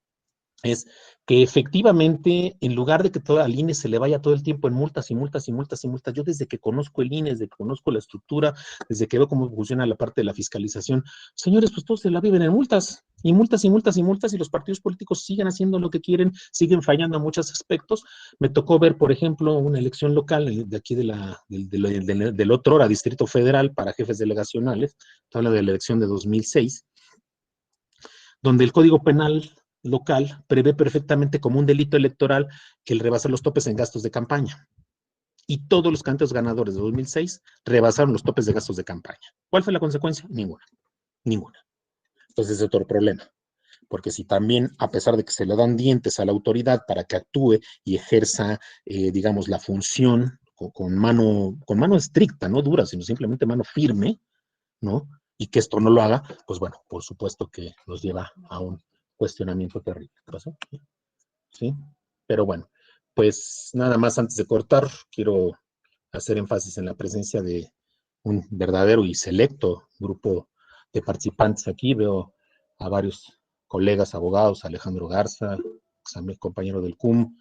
Speaker 4: es que efectivamente, en lugar de que toda el INE se le vaya todo el tiempo en multas y multas y multas y multas, yo desde que conozco el INE, desde que conozco la estructura, desde que veo cómo funciona la parte de la fiscalización, señores, pues todos se la viven en multas, y multas y multas y multas, y los partidos políticos siguen haciendo lo que quieren, siguen fallando en muchos aspectos. Me tocó ver, por ejemplo, una elección local de aquí del otro hora, Distrito Federal, para jefes delegacionales, habla de la elección de 2006, donde el Código Penal local prevé perfectamente como un delito electoral que el rebasar los topes en gastos de campaña. Y todos los candidatos ganadores de 2006 rebasaron los topes de gastos de campaña. ¿Cuál fue la consecuencia? Ninguna. Entonces es otro problema. Porque si también, a pesar de que se le dan dientes a la autoridad para que actúe y ejerza, digamos, la función con mano estricta, no dura, sino simplemente mano firme, ¿no? Y que esto no lo haga, pues bueno, por supuesto que nos lleva a un cuestionamiento terrible. ¿Qué pasó? ¿Sí? Pero bueno, pues nada más antes de cortar, quiero hacer énfasis en la presencia de un verdadero y selecto grupo de participantes aquí. Veo a varios colegas abogados, Alejandro Garza, mi compañero del CUM,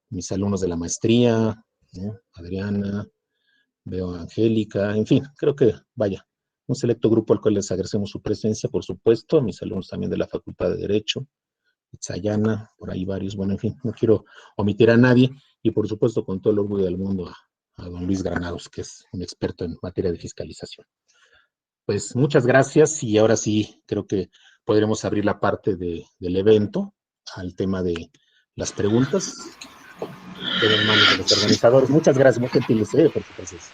Speaker 4: mis alumnos de la maestría, ¿no? Adriana, veo a Angélica, en fin, creo que, vaya, un selecto grupo al cual les agradecemos su presencia, por supuesto, a mis alumnos también de la Facultad de Derecho, Itzayana, por ahí varios, bueno, en fin, no quiero omitir a nadie, y por supuesto, con todo el orgullo del mundo, a don Luis Granados, que es un experto en materia de fiscalización. Pues muchas gracias, y ahora sí, creo que podremos abrir la parte del evento al tema de las preguntas. Quedan en manos de los organizadores. Muchas gracias, muy gentiles por su presencia.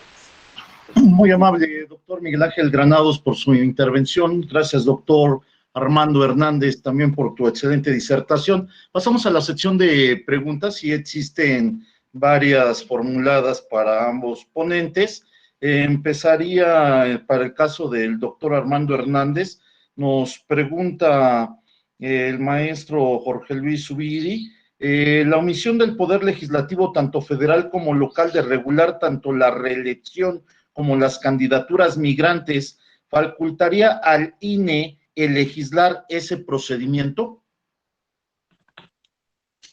Speaker 2: Muy amable, doctor Miguel Ángel Granados, por su intervención. Gracias, doctor Armando Hernández, también por tu excelente disertación. Pasamos a la sección de preguntas. Si existen varias formuladas para ambos ponentes. Empezaría para el caso del doctor Armando Hernández. Nos pregunta el maestro Jorge Luis Zubiri, la omisión del Poder Legislativo, tanto federal como local, de regular tanto la reelección como las candidaturas migrantes, ¿facultaría al INE el legislar ese procedimiento?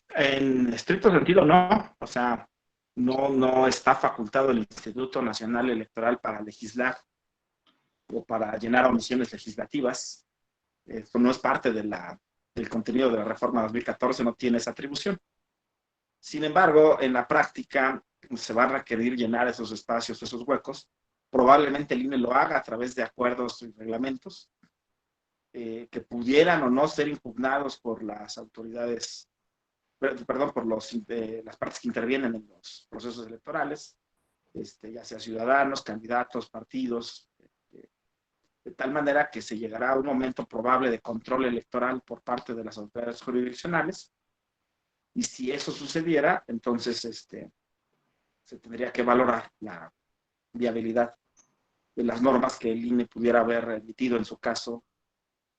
Speaker 3: En estricto sentido, no. O sea, no está facultado el Instituto Nacional Electoral para legislar o para llenar omisiones legislativas. Esto no es parte del contenido de la reforma 2014, no tiene esa atribución. Sin embargo, en la práctica se va a requerir llenar esos espacios, esos huecos. Probablemente el INE lo haga a través de acuerdos y reglamentos que pudieran o no ser impugnados por las autoridades, perdón, por las partes que intervienen en los procesos electorales, ya sea ciudadanos, candidatos, partidos, de tal manera que se llegará a un momento probable de control electoral por parte de las autoridades jurisdiccionales. Y si eso sucediera, entonces se tendría que valorar la viabilidad de las normas que el INE pudiera haber emitido en su caso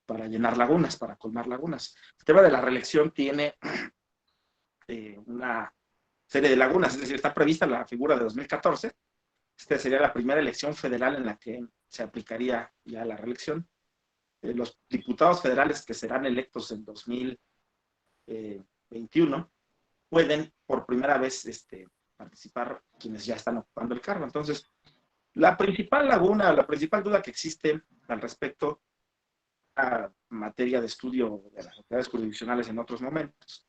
Speaker 3: para llenar lagunas, para colmar lagunas. El tema de la reelección tiene una serie de lagunas, es decir, está prevista la figura de 2014. Esta sería la primera elección federal en la que se aplicaría ya la reelección. Los diputados federales que serán electos en 2021 pueden por primera vez participar quienes ya están ocupando el cargo. Entonces, la principal laguna, la principal duda que existe al respecto a materia de estudio de las autoridades jurisdiccionales en otros momentos,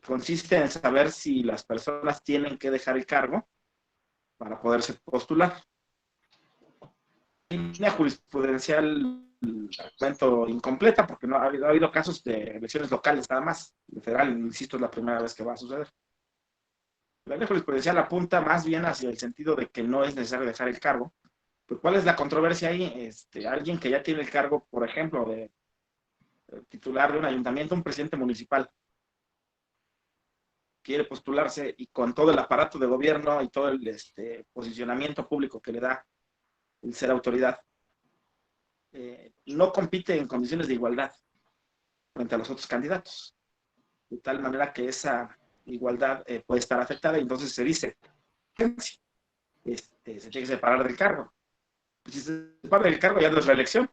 Speaker 3: consiste en saber si las personas tienen que dejar el cargo para poderse postular. Línea jurisprudencial, argumento incompleta, porque no ha habido casos de elecciones locales nada más. El federal, insisto, es la primera vez que va a suceder. La línea jurisprudencial apunta más bien hacia el sentido de que no es necesario dejar el cargo. Pero ¿cuál es la controversia ahí? Alguien que ya tiene el cargo, por ejemplo, de titular de un ayuntamiento, un presidente municipal, quiere postularse y con todo el aparato de gobierno y todo el posicionamiento público que le da el ser autoridad, no compite en condiciones de igualdad frente a los otros candidatos. De tal manera que esa igualdad puede estar afectada y entonces se dice, se tiene que separar del cargo. Si se separa del cargo ya no es reelección.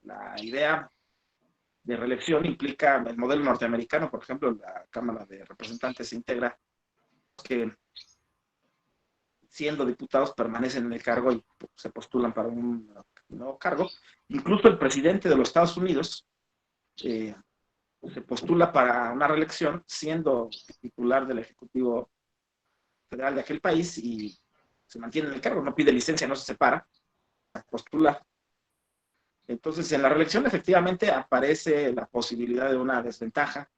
Speaker 3: La idea de reelección implica el modelo norteamericano, por ejemplo, la Cámara de Representantes se integra que siendo diputados permanecen en el cargo y se postulan para un nuevo cargo. Incluso el presidente de los Estados Unidos se postula para una reelección siendo titular del Ejecutivo Federal de aquel país y se mantiene en el cargo, no pide licencia, no se separa, se postula. Entonces, en la reelección efectivamente aparece la posibilidad de una desventaja,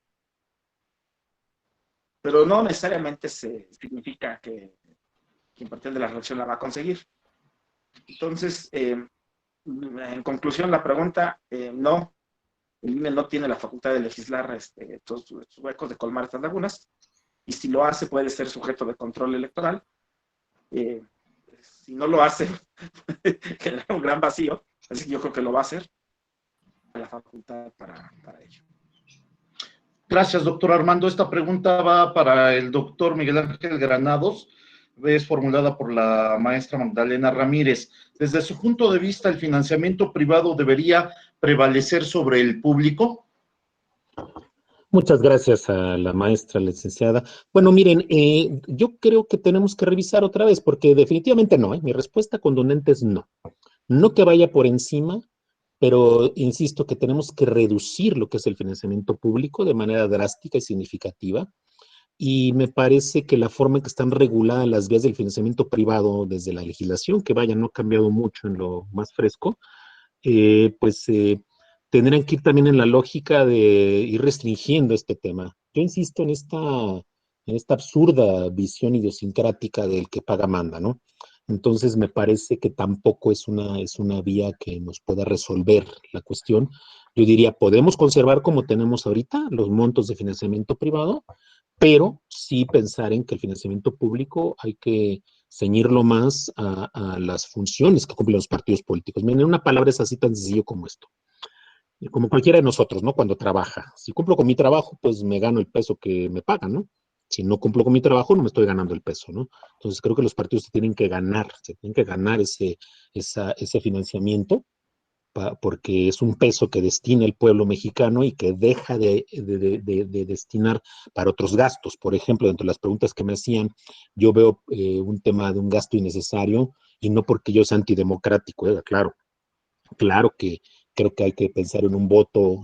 Speaker 3: pero no necesariamente significa que quien pretende la reelección la va a conseguir. Entonces, en conclusión, la pregunta, no, el INE no tiene la facultad de legislar estos huecos, de colmar estas lagunas, y si lo hace puede ser sujeto de control electoral. Si no lo hace, genera un gran vacío, así que yo creo que lo va a hacer, la facultad para ello.
Speaker 2: Gracias, doctor Armando. Esta pregunta va para el doctor Miguel Ángel Granados, es formulada por la maestra Magdalena Ramírez. Desde su punto de vista, ¿el financiamiento privado debería prevalecer sobre el público?
Speaker 4: Muchas gracias a la maestra licenciada. Bueno, miren, yo creo que tenemos que revisar otra vez, porque definitivamente no, mi respuesta contundente es no. No que vaya por encima, pero insisto que tenemos que reducir lo que es el financiamiento público de manera drástica y significativa. Y me parece que la forma en que están reguladas las vías del financiamiento privado desde la legislación, que vaya, no ha cambiado mucho en lo más fresco, tendrán que ir también en la lógica de ir restringiendo este tema. Yo insisto en esta absurda visión idiosincrática del que paga manda, ¿no? Entonces me parece que tampoco es una vía que nos pueda resolver la cuestión. Yo diría, podemos conservar como tenemos ahorita los montos de financiamiento privado, pero sí pensar en que el financiamiento público hay que ceñirlo más a las funciones que cumplen los partidos políticos. Miren, una palabra es así tan sencillo como esto. Como cualquiera de nosotros, ¿no? Cuando trabaja. Si cumplo con mi trabajo, pues me gano el peso que me pagan, ¿no? Si no cumplo con mi trabajo, no me estoy ganando el peso, ¿no? Entonces creo que los partidos se tienen que ganar ese financiamiento, porque es un peso que destina el pueblo mexicano y que deja de destinar para otros gastos. Por ejemplo, dentro de las preguntas que me hacían, yo veo un tema de un gasto innecesario, y no porque yo sea antidemocrático, claro que creo que hay que pensar en un voto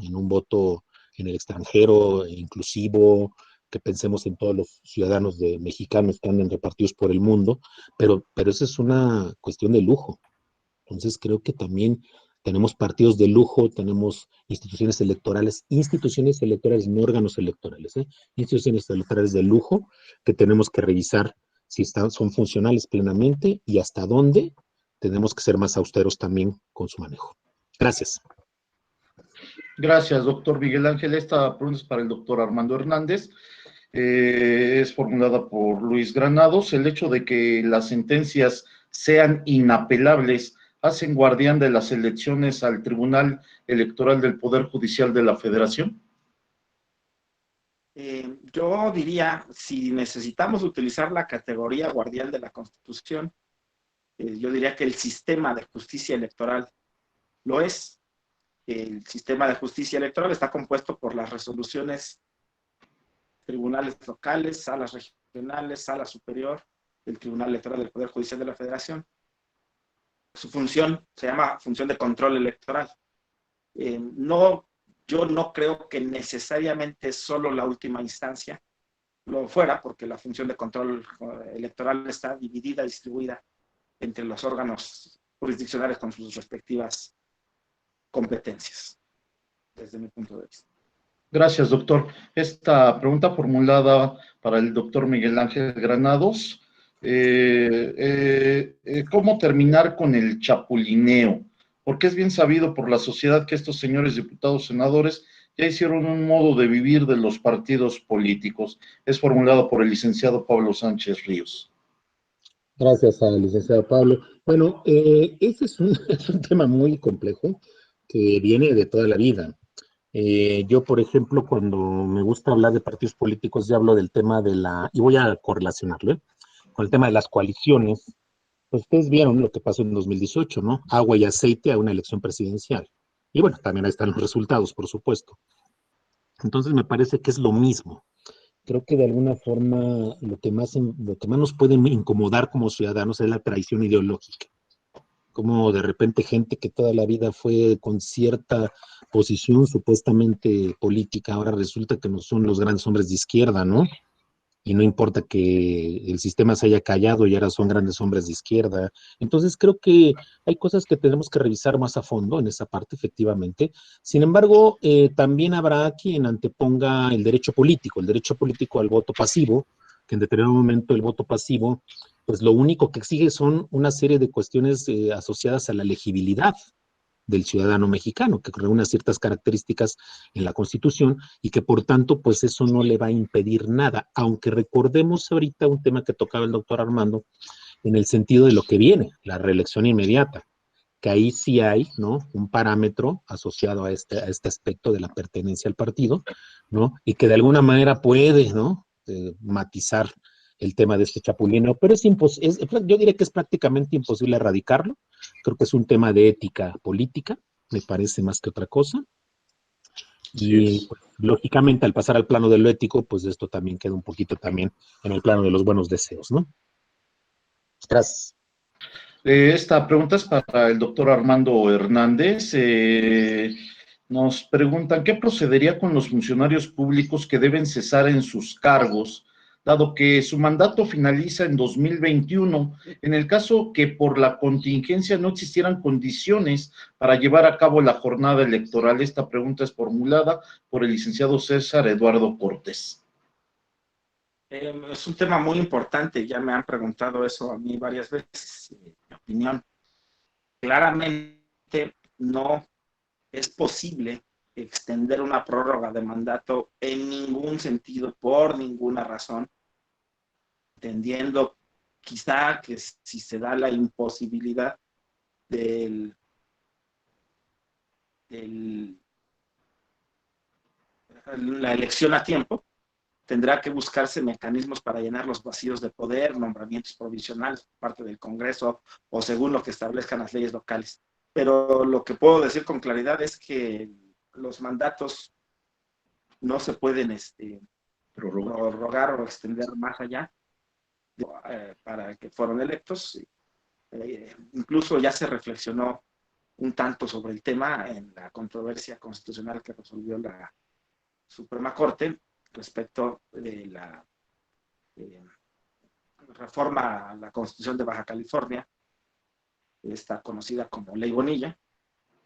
Speaker 4: en el extranjero, inclusivo, que pensemos en todos los ciudadanos mexicanos que andan repartidos por el mundo, pero esa es una cuestión de lujo. Entonces creo que también tenemos partidos de lujo, tenemos instituciones electorales, no órganos electorales, instituciones electorales de lujo que tenemos que revisar si son funcionales plenamente y hasta dónde tenemos que ser más austeros también con su manejo. Gracias.
Speaker 2: Gracias, doctor Miguel Ángel. Esta pregunta es para el doctor Armando Hernández. Es formulada por Luis Granados. El hecho de que las sentencias sean inapelables hacen guardián de las elecciones al Tribunal Electoral del Poder Judicial de la Federación.
Speaker 3: Yo diría, si necesitamos utilizar la categoría guardián de la Constitución, yo diría que el sistema de justicia electoral lo es. El sistema de justicia electoral está compuesto por las resoluciones, tribunales locales, salas regionales, sala superior del Tribunal Electoral del Poder Judicial de la Federación. Su función se llama función de control electoral. Yo no creo que necesariamente solo la última instancia lo fuera, porque la función de control electoral está dividida, distribuida entre los órganos jurisdiccionales con sus respectivas competencias, desde mi punto de vista.
Speaker 2: Gracias, doctor. Esta pregunta formulada para el doctor Miguel Ángel Granados. ¿Cómo terminar con el chapulineo? Porque es bien sabido por la sociedad que estos señores diputados, senadores, ya hicieron un modo de vivir de los partidos políticos. Es formulado por el licenciado Pablo Sánchez Ríos.
Speaker 4: Gracias al licenciado Pablo. Bueno, ese es un tema muy complejo que viene de toda la vida. Yo, por ejemplo, cuando me gusta hablar de partidos políticos, ya hablo del tema y voy a correlacionarlo, con el tema de las coaliciones. Pues ustedes vieron lo que pasó en 2018, ¿no? Agua y aceite a una elección presidencial. Y bueno, también ahí están los resultados, por supuesto. Entonces me parece que es lo mismo. Creo que de alguna forma lo que más nos puede incomodar como ciudadanos es la traición ideológica. Como de repente gente que toda la vida fue con cierta posición supuestamente política, ahora resulta que no son los grandes hombres de izquierda, ¿no? Y no importa que el sistema se haya callado y ahora son grandes hombres de izquierda. Entonces creo que hay cosas que tenemos que revisar más a fondo en esa parte, efectivamente. Sin embargo, también habrá quien anteponga el derecho político al voto pasivo, que en determinado momento el voto pasivo, pues lo único que exige son una serie de cuestiones asociadas a la legibilidad del ciudadano mexicano, que reúne ciertas características en la Constitución y que por tanto, pues eso no le va a impedir nada, aunque recordemos ahorita un tema que tocaba el doctor Armando en el sentido de lo que viene, la reelección inmediata, que ahí sí hay, ¿no?, un parámetro asociado a este aspecto de la pertenencia al partido, ¿no?, y que de alguna manera puede, ¿no?, matizar el tema de este chapulino, pero yo diría que es prácticamente imposible erradicarlo. Creo que es un tema de ética política, me parece más que otra cosa. Y pues, lógicamente, al pasar al plano de lo ético, pues esto también queda un poquito también en el plano de los buenos deseos, ¿no? Gracias.
Speaker 2: Esta pregunta es para el doctor Armando Hernández. Nos preguntan, ¿qué procedería con los funcionarios públicos que deben cesar en sus cargos, dado que su mandato finaliza en 2021, en el caso que por la contingencia no existieran condiciones para llevar a cabo la jornada electoral? Esta pregunta es formulada por el licenciado César Eduardo Cortés.
Speaker 3: Es un tema muy importante, ya me han preguntado eso a mí varias veces, mi opinión. Claramente no es posible extender una prórroga de mandato en ningún sentido, por ninguna razón, entendiendo quizá que si se da la imposibilidad de la elección a tiempo, tendrá que buscarse mecanismos para llenar los vacíos de poder, nombramientos provisionales por parte del Congreso o según lo que establezcan las leyes locales. Pero lo que puedo decir con claridad es que los mandatos no se pueden prorrogar o extender más allá para que fueron electos. Incluso ya se reflexionó un tanto sobre el tema en la controversia constitucional que resolvió la Suprema Corte respecto de la reforma a la Constitución de Baja California, esta conocida como Ley Bonilla.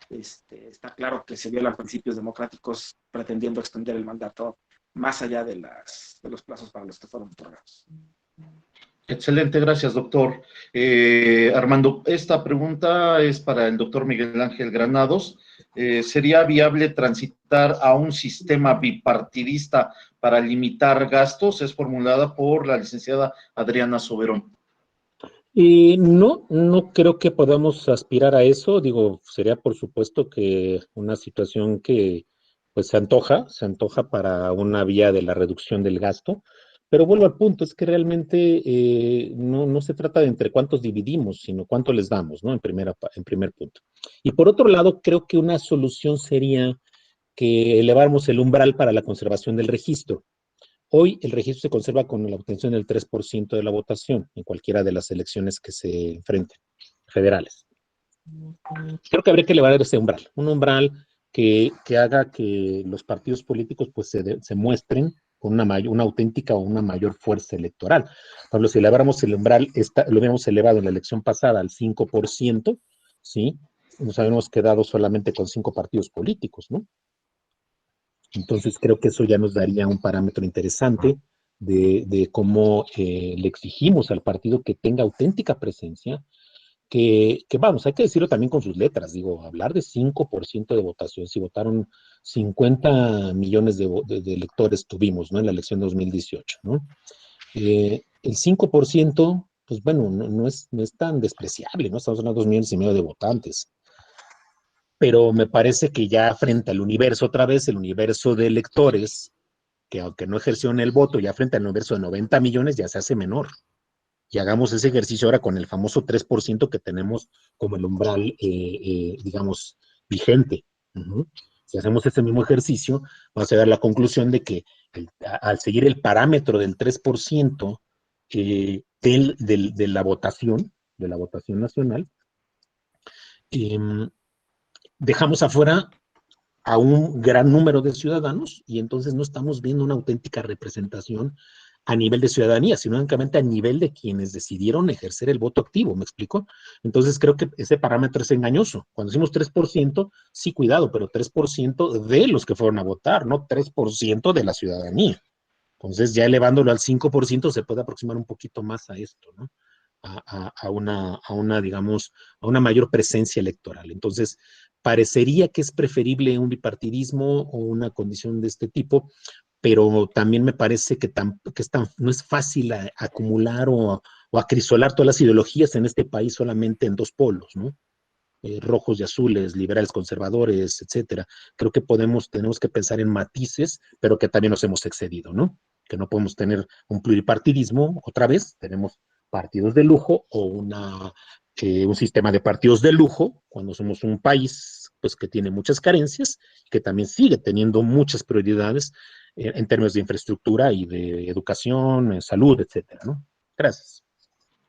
Speaker 3: Está claro que se violan principios democráticos pretendiendo extender el mandato más allá de los plazos para los que fueron otorgados.
Speaker 2: Excelente, gracias, doctor. Armando, esta pregunta es para el doctor Miguel Ángel Granados. ¿Sería viable transitar a un sistema bipartidista para limitar gastos? Es formulada por la licenciada Adriana Soberón.
Speaker 4: No creo que podamos aspirar a eso. Digo, sería por supuesto que una situación que pues se antoja para una vía de la reducción del gasto. Pero vuelvo al punto, es que realmente no se trata de entre cuántos dividimos, sino cuánto les damos, ¿no? En primer punto. Y por otro lado, creo que una solución sería que eleváramos el umbral para la conservación del registro. Hoy el registro se conserva con la obtención del 3% de la votación en cualquiera de las elecciones que se enfrenten, federales. Creo que habría que elevar ese umbral, un umbral que haga que los partidos políticos pues se muestren con una auténtica o una mayor fuerza electoral. Por ejemplo, si eleváramos el umbral, lo habíamos elevado en la elección pasada al 5%, ¿sí? Nos habíamos quedado solamente con 5 partidos políticos, ¿no? Entonces creo que eso ya nos daría un parámetro interesante de cómo le exigimos al partido que tenga auténtica presencia, que vamos, hay que decirlo también con sus letras, digo, hablar de 5% de votación, si votaron 50 millones de electores tuvimos, ¿no? En la elección 2018, ¿no? El 5%, pues bueno, no es tan despreciable, ¿no? Estamos hablando de 2,5 millones de votantes. Pero me parece que ya frente al universo otra vez, el universo de electores, que aunque no ejercieron el voto, ya frente al universo de 90 millones ya se hace menor. Y hagamos ese ejercicio ahora con el famoso 3% que tenemos como el umbral, digamos, vigente. Si hacemos ese mismo ejercicio, vamos a dar la conclusión de que al seguir el parámetro del 3% de la votación nacional, dejamos afuera a un gran número de ciudadanos y entonces no estamos viendo una auténtica representación a nivel de ciudadanía, sino únicamente a nivel de quienes decidieron ejercer el voto activo, ¿me explico? Entonces creo que ese parámetro es engañoso. Cuando decimos 3%, sí, cuidado, pero 3% de los que fueron a votar, no 3% de la ciudadanía. Entonces ya elevándolo al 5% se puede aproximar un poquito más a esto, ¿no? A una, digamos, a una mayor presencia electoral. Entonces, parecería que es preferible un bipartidismo o una condición de este tipo, pero también me parece que no es fácil acumular o acrisolar todas las ideologías en este país solamente en 2 polos, ¿no? Rojos y azules, liberales, conservadores, etcétera. Creo que tenemos que pensar en matices, pero que también nos hemos excedido, ¿no? Que no podemos tener un pluripartidismo, otra vez, tenemos partidos de lujo o un sistema de partidos de lujo, cuando somos un país pues, que tiene muchas carencias, que también sigue teniendo muchas prioridades en términos de infraestructura y de educación, salud, etcétera, ¿no? Gracias.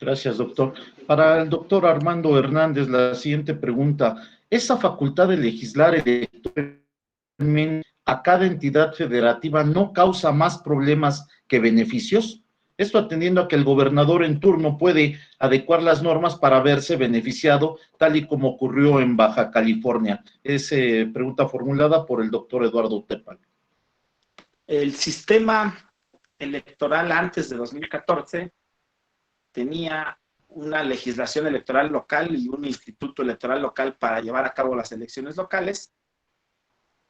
Speaker 2: Gracias, doctor. Para el doctor Armando Hernández, la siguiente pregunta. ¿Esa facultad de legislar electoralmente a cada entidad federativa no causa más problemas que beneficios? Esto atendiendo a que el gobernador en turno puede adecuar las normas para verse beneficiado, tal y como ocurrió en Baja California. Es pregunta formulada por el doctor Eduardo Tepal.
Speaker 3: El sistema electoral antes de 2014 tenía una legislación electoral local y un instituto electoral local para llevar a cabo las elecciones locales.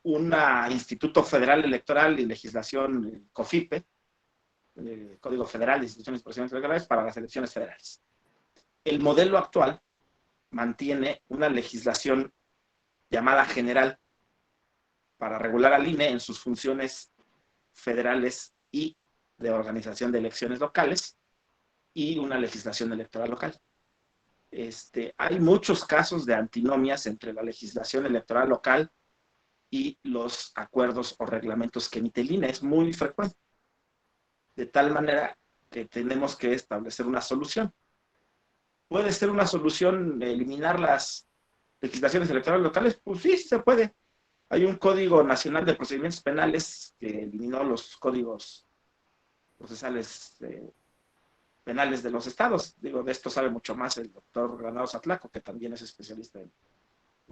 Speaker 3: un Instituto Federal Electoral y Legislación, COFIPE, Código Federal de Instituciones y Procedimientos Electorales para las elecciones federales. El modelo actual mantiene una legislación llamada general para regular al INE en sus funciones federales y de organización de elecciones locales y una legislación electoral local. Hay muchos casos de antinomias entre la legislación electoral local y los acuerdos o reglamentos que emite el INE. Es muy frecuente. De tal manera que tenemos que establecer una solución. ¿Puede ser una solución eliminar las legislaciones electorales locales? Pues sí, se puede. Hay un Código Nacional de Procedimientos Penales que eliminó los códigos procesales penales de los estados. Digo, de esto sabe mucho más el doctor Granados Atlaco, que también es especialista en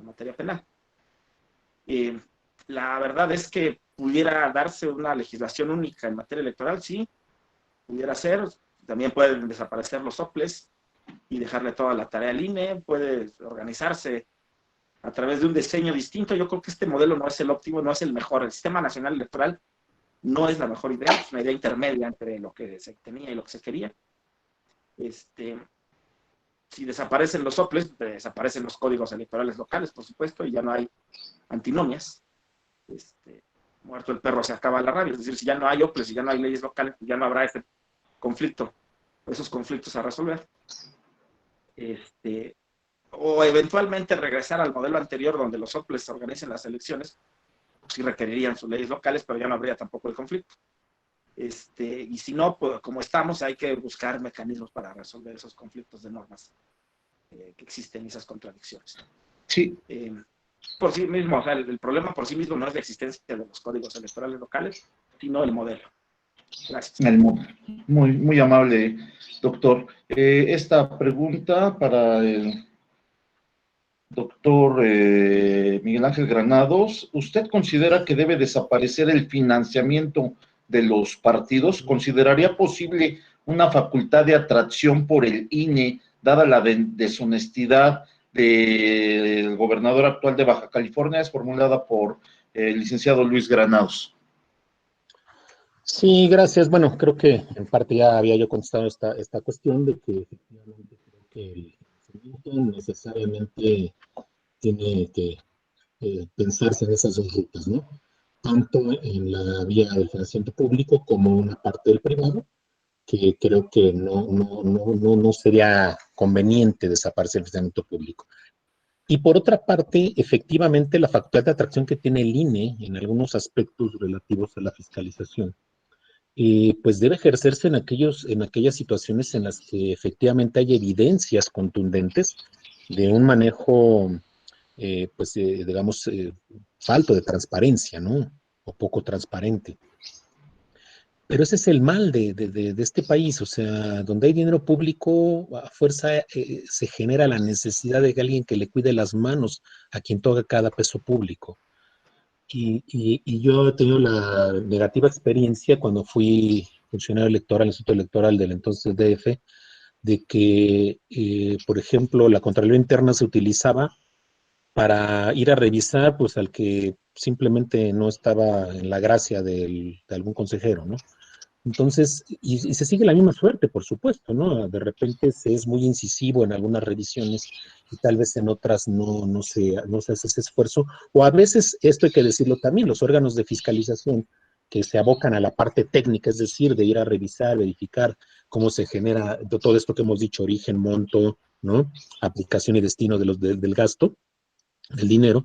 Speaker 3: materia penal. La verdad es que pudiera darse una legislación única en materia electoral, sí, pudiera ser. También pueden desaparecer los soples y dejarle toda la tarea al INE, puede organizarse a través de un diseño distinto. Yo creo que este modelo no es el óptimo, no es el mejor. El sistema nacional electoral no es la mejor idea, es una idea intermedia entre lo que se tenía y lo que se quería. Si desaparecen los soples, desaparecen los códigos electorales locales, por supuesto, y ya no hay antinomias. Muerto el perro se acaba la rabia. Es decir, si ya no hay OPLES, si ya no hay leyes locales, ya no habrá ese conflicto, esos conflictos a resolver. O eventualmente regresar al modelo anterior donde los OPLES organicen las elecciones, pues sí requerirían sus leyes locales, pero ya no habría tampoco el conflicto. Y si no, pues, como estamos, hay que buscar mecanismos para resolver esos conflictos de normas que existen, esas contradicciones.
Speaker 2: Sí.
Speaker 3: Por sí mismo, o sea, el problema por sí mismo no es la existencia de los códigos electorales locales, sino el modelo. Gracias.
Speaker 2: Muy, muy amable, doctor. Esta pregunta para el doctor Miguel Ángel Granados. ¿Usted considera que debe desaparecer el financiamiento de los partidos? ¿Consideraría posible una facultad de atracción por el INE, dada la deshonestidad del gobernador actual de Baja California? Es formulada por el licenciado Luis Granados.
Speaker 4: Sí, gracias. Bueno, creo que en parte ya había yo contestado esta cuestión de que efectivamente creo que el financiamiento necesariamente tiene que pensarse en esas dos rutas, ¿no? Tanto en la vía del financiamiento público como una parte del privado, que creo que no sería conveniente desaparecer el financiamiento público. Y por otra parte, efectivamente, la facultad de atracción que tiene el INE en algunos aspectos relativos a la fiscalización, pues debe ejercerse en aquellas situaciones en las que efectivamente hay evidencias contundentes de un manejo, digamos, falto de transparencia, ¿no? O poco transparente. Pero ese es el mal de este país, o sea, donde hay dinero público, a fuerza se genera la necesidad de alguien que le cuide las manos a quien toca cada peso público. Y yo he tenido la negativa experiencia cuando fui funcionario electoral, el Instituto Electoral del entonces DF, de que, por ejemplo, la Contraloría Interna se utilizaba para ir a revisar, pues, al que simplemente no estaba en la gracia de algún consejero, ¿no? Entonces, y se sigue la misma suerte, por supuesto, ¿no? De repente se es muy incisivo en algunas revisiones y tal vez en otras no se hace ese esfuerzo. O a veces, esto hay que decirlo también, los órganos de fiscalización que se abocan a la parte técnica, es decir, de ir a revisar, verificar cómo se genera todo esto que hemos dicho, origen, monto, ¿no? Aplicación y destino del gasto, del dinero.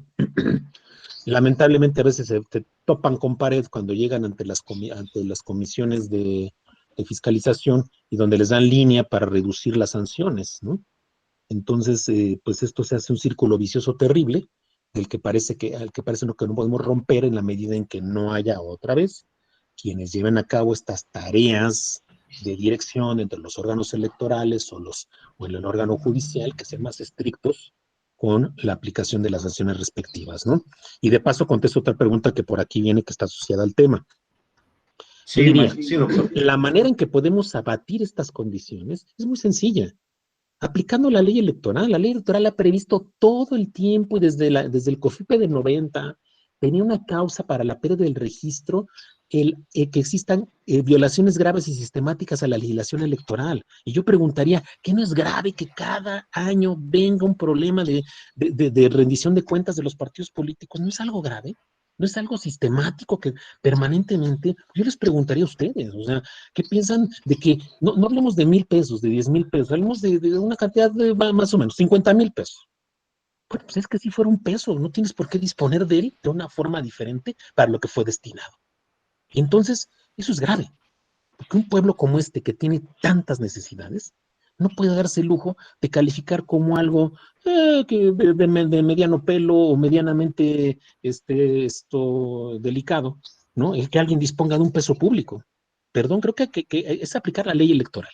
Speaker 4: Lamentablemente a veces se topan con pared cuando llegan ante las comisiones de fiscalización y donde les dan línea para reducir las sanciones, ¿no? Entonces, pues esto se hace un círculo vicioso terrible, al que parece no podemos romper en la medida en que no haya otra vez quienes lleven a cabo estas tareas de dirección entre los órganos electorales o en el órgano judicial, que sean más estrictos con la aplicación de las sanciones respectivas, ¿no? Y de paso contesto otra pregunta que por aquí viene, que está asociada al tema.
Speaker 2: Sí,
Speaker 4: diría,
Speaker 2: sí, doctor.
Speaker 4: La manera en que podemos abatir estas condiciones es muy sencilla. Aplicando la ley electoral ha previsto todo el tiempo y desde el COFIPE del 90, tenía una causa para la pérdida del registro que existan violaciones graves y sistemáticas a la legislación electoral. Y yo preguntaría, ¿qué no es grave que cada año venga un problema de rendición de cuentas de los partidos políticos? ¿No es algo grave? ¿No es algo sistemático que permanentemente? Yo les preguntaría a ustedes, o sea, ¿qué piensan de que no hablemos de 1,000 pesos, de 10,000 pesos, hablemos de una cantidad de más o menos, 50,000 pesos? Bueno, pues es que si fuera un peso, no tienes por qué disponer de él de una forma diferente para lo que fue destinado. Y entonces, eso es grave, porque un pueblo como este, que tiene tantas necesidades, no puede darse el lujo de calificar como algo de mediano pelo o medianamente delicado, ¿no? El que alguien disponga de un peso público. Perdón, creo que es aplicar la ley electoral,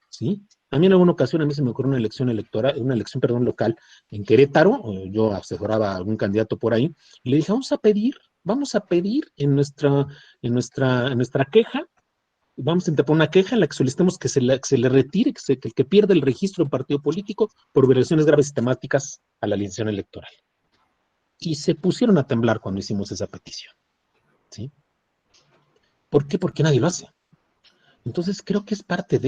Speaker 4: ¿sí? A mí en alguna ocasión, a mí se me ocurrió una elección electoral, una elección, perdón, local en Querétaro, yo asesoraba a algún candidato por ahí, y le dije, vamos a pedir en nuestra queja, vamos a interponer una queja en la que solicitemos que se le retire, que el que pierda el registro en partido político por violaciones graves sistemáticas a la legislación electoral. Y se pusieron a temblar cuando hicimos esa petición, ¿sí? ¿Por qué? Porque nadie lo hace. Entonces creo que es parte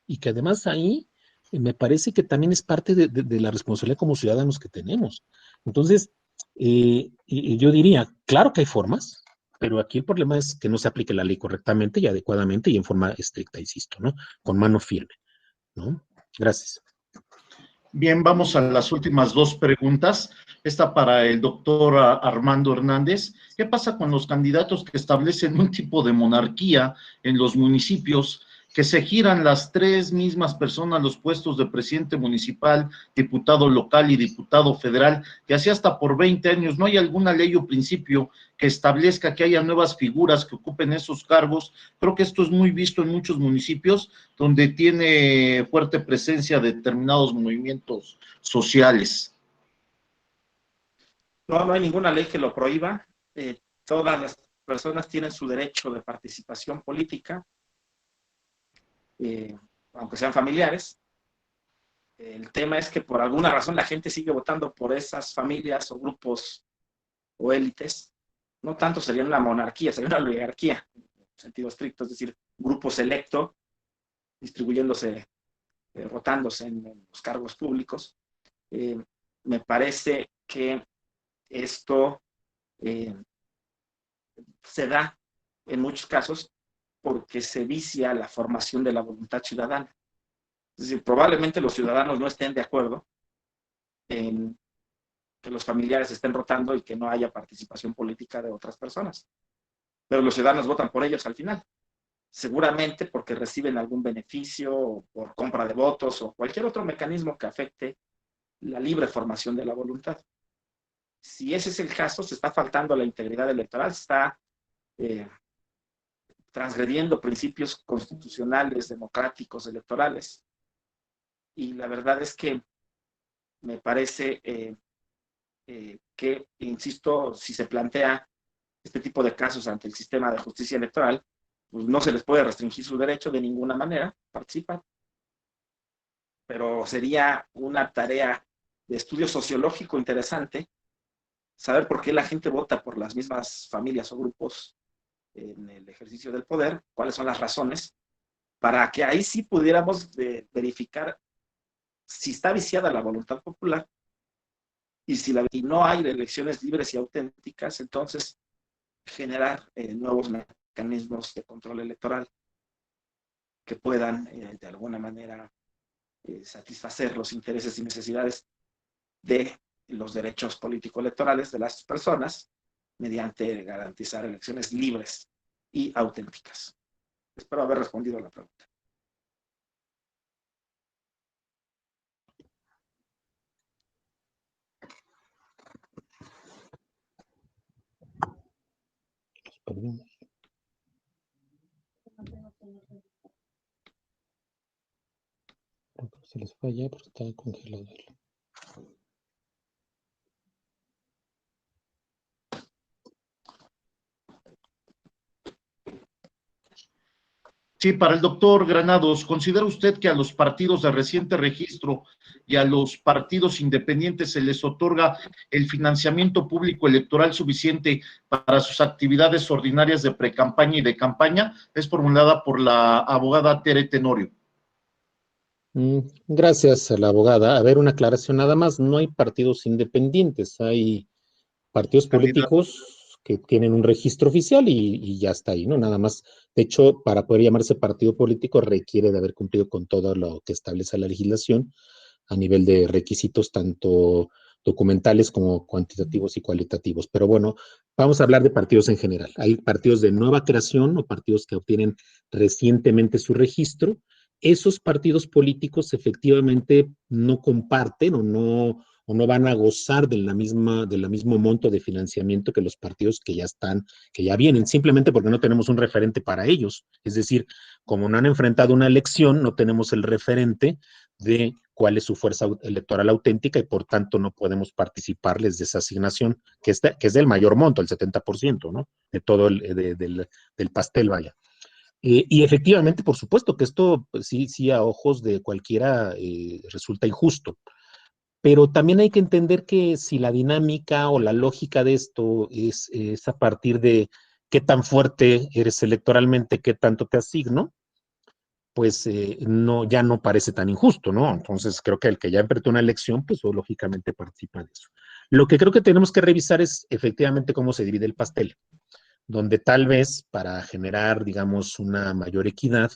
Speaker 4: y que además ahí me parece que también es parte de la responsabilidad como ciudadanos que tenemos. Entonces, y yo diría, claro que hay formas, pero aquí el problema es que no se aplique la ley correctamente y adecuadamente y en forma estricta, insisto, ¿no? Con mano firme, ¿no? Gracias.
Speaker 2: Bien, vamos a las últimas dos preguntas. Esta para el doctor Armando Hernández. ¿Qué pasa con los candidatos que establecen un tipo de monarquía en los municipios, que se giran las tres mismas personas los puestos de presidente municipal, diputado local y diputado federal, que así hasta por 20 años? ¿No hay alguna ley o principio que establezca que haya nuevas figuras que ocupen esos cargos? Creo que esto es muy visto en muchos municipios donde tiene fuerte presencia de determinados movimientos sociales.
Speaker 3: No, no hay ninguna ley que lo prohíba. Todas las personas tienen su derecho de participación política, aunque sean familiares. El tema es que por alguna razón la gente sigue votando por esas familias o grupos o élites. No tanto sería una monarquía, sería una oligarquía, en sentido estricto, es decir, grupo selecto distribuyéndose, rotándose en los cargos públicos. Me parece que esto se da en muchos casos porque se vicia la formación de la voluntad ciudadana. Es decir, probablemente los ciudadanos no estén de acuerdo en que los familiares estén rotando y que no haya participación política de otras personas, pero los ciudadanos votan por ellos al final, seguramente porque reciben algún beneficio o por compra de votos o cualquier otro mecanismo que afecte la libre formación de la voluntad. Si ese es el caso, se está faltando la integridad electoral, se está transgrediendo principios constitucionales, democráticos, electorales. Y la verdad es que me parece que, insisto, si se plantea este tipo de casos ante el sistema de justicia electoral, pues no se les puede restringir su derecho de ninguna manera, participar, pero sería una tarea de estudio sociológico interesante saber por qué la gente vota por las mismas familias o grupos en el ejercicio del poder, cuáles son las razones, para que ahí sí pudiéramos verificar si está viciada la voluntad popular y si no hay elecciones libres y auténticas, entonces generar nuevos mecanismos de control electoral que puedan de alguna manera satisfacer los intereses y necesidades de los derechos político-electorales de las personas mediante garantizar elecciones libres y auténticas. Espero haber respondido a la pregunta.
Speaker 4: Se les fue allá porque estaba congelado.
Speaker 2: Sí, para el doctor Granados, ¿considera usted que a los partidos de reciente registro y a los partidos independientes se les otorga el financiamiento público electoral suficiente para sus actividades ordinarias de precampaña y de campaña? Es formulada por la abogada Tere Tenorio.
Speaker 4: Gracias a la abogada. A ver, una aclaración nada más. No hay partidos independientes, hay partidos políticos que tienen un registro oficial y ya está ahí, ¿no? Nada más. De hecho, para poder llamarse partido político requiere de haber cumplido con todo lo que establece la legislación a nivel de requisitos tanto documentales como cuantitativos y cualitativos. Pero bueno, vamos a hablar de partidos en general. Hay partidos de nueva creación o partidos que obtienen recientemente su registro. Esos partidos políticos efectivamente no comparten o no van a gozar de la mismo monto de financiamiento que los partidos que ya están, que ya vienen, simplemente porque no tenemos un referente para ellos. Es decir, como no han enfrentado una elección, no tenemos el referente de cuál es su fuerza electoral auténtica y por tanto no podemos participarles de esa asignación, que es del mayor monto, el 70%, ¿no? De todo del pastel, vaya. Y efectivamente, por supuesto que esto pues, sí a ojos de cualquiera resulta injusto. Pero también hay que entender que si la dinámica o la lógica de esto es a partir de qué tan fuerte eres electoralmente, qué tanto te asigno, pues no, ya no parece tan injusto, ¿no? Entonces creo que el que ya enfrentó una elección, pues lógicamente participa de eso. Lo que creo que tenemos que revisar es efectivamente cómo se divide el pastel, donde tal vez para generar, digamos, una mayor equidad,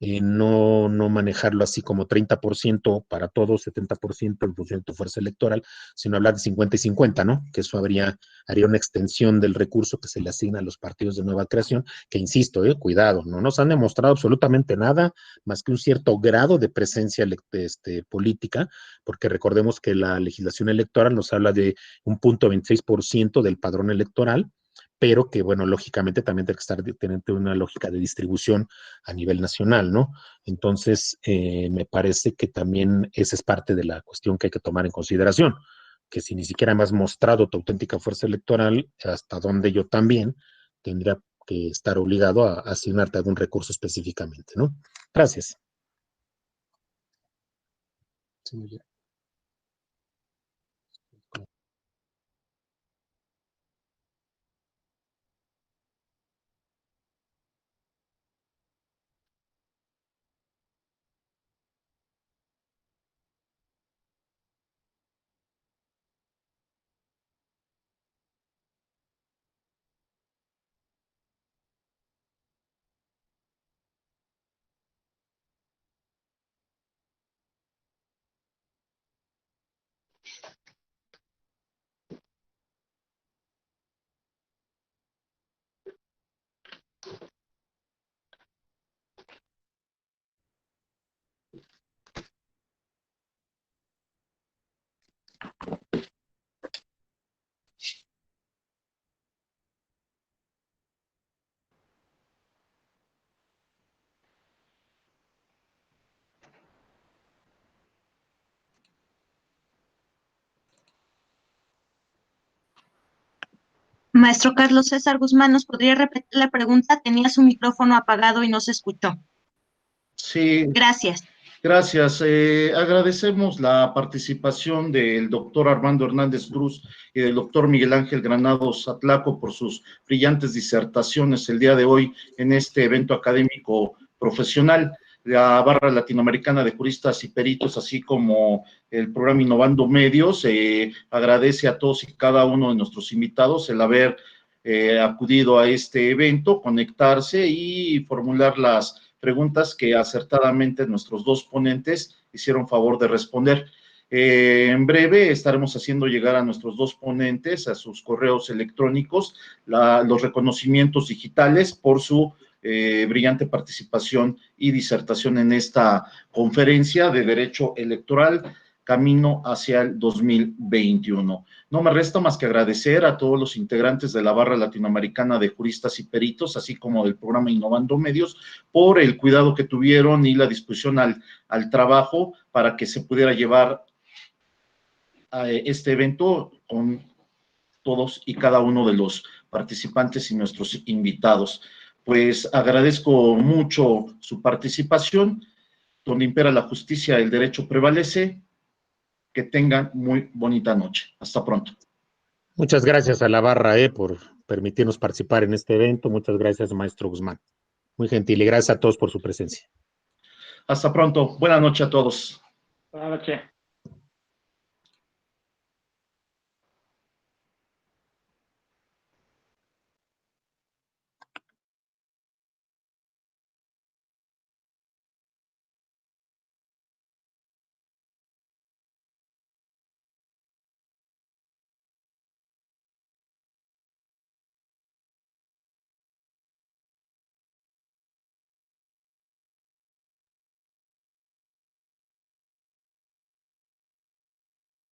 Speaker 4: no manejarlo así como 30% para todos, 70% en función de tu fuerza electoral, sino hablar de 50 y 50, ¿no? Que eso haría una extensión del recurso que se le asigna a los partidos de nueva creación, que insisto, cuidado, no nos han demostrado absolutamente nada más que un cierto grado de presencia política, porque recordemos que la legislación electoral nos habla de un 0.26% del padrón electoral, pero que, bueno, lógicamente también tiene que tener una lógica de distribución a nivel nacional, ¿no? Entonces, me parece que también esa es parte de la cuestión que hay que tomar en consideración, que si ni siquiera me has mostrado tu auténtica fuerza electoral, hasta donde yo también tendría que estar obligado a asignarte algún recurso específicamente, ¿no? Gracias. Sí,
Speaker 1: Maestro Carlos César Guzmán, ¿nos podría repetir la pregunta? Tenía su micrófono apagado y no se escuchó.
Speaker 2: Sí.
Speaker 1: Gracias.
Speaker 2: Gracias. Agradecemos la participación del doctor Armando Hernández Cruz y del doctor Miguel Ángel Granados Atlaco por sus brillantes disertaciones el día de hoy en este evento académico profesional. La Barra Latinoamericana de Juristas y Peritos, así como el programa Innovando Medios, agradece a todos y cada uno de nuestros invitados el haber acudido a este evento, conectarse y formular las preguntas que acertadamente nuestros dos ponentes hicieron favor de responder. En breve estaremos haciendo llegar a nuestros dos ponentes, a sus correos electrónicos, los reconocimientos digitales por su brillante participación y disertación en esta conferencia de Derecho Electoral, camino hacia el 2021. No me resta más que agradecer a todos los integrantes de la Barra Latinoamericana de Juristas y Peritos, así como del programa Innovando Medios, por el cuidado que tuvieron y la disposición al trabajo para que se pudiera llevar a este evento con todos y cada uno de los participantes y nuestros invitados. pues agradezco mucho su participación. Donde impera la justicia, el derecho prevalece. Que tengan muy bonita noche. Hasta pronto.
Speaker 4: Muchas gracias a la barra por permitirnos participar en este evento. Muchas gracias, maestro Guzmán. Muy gentil y gracias a todos por su presencia.
Speaker 2: Hasta pronto. Buenas noches a todos.
Speaker 3: Buenas noches.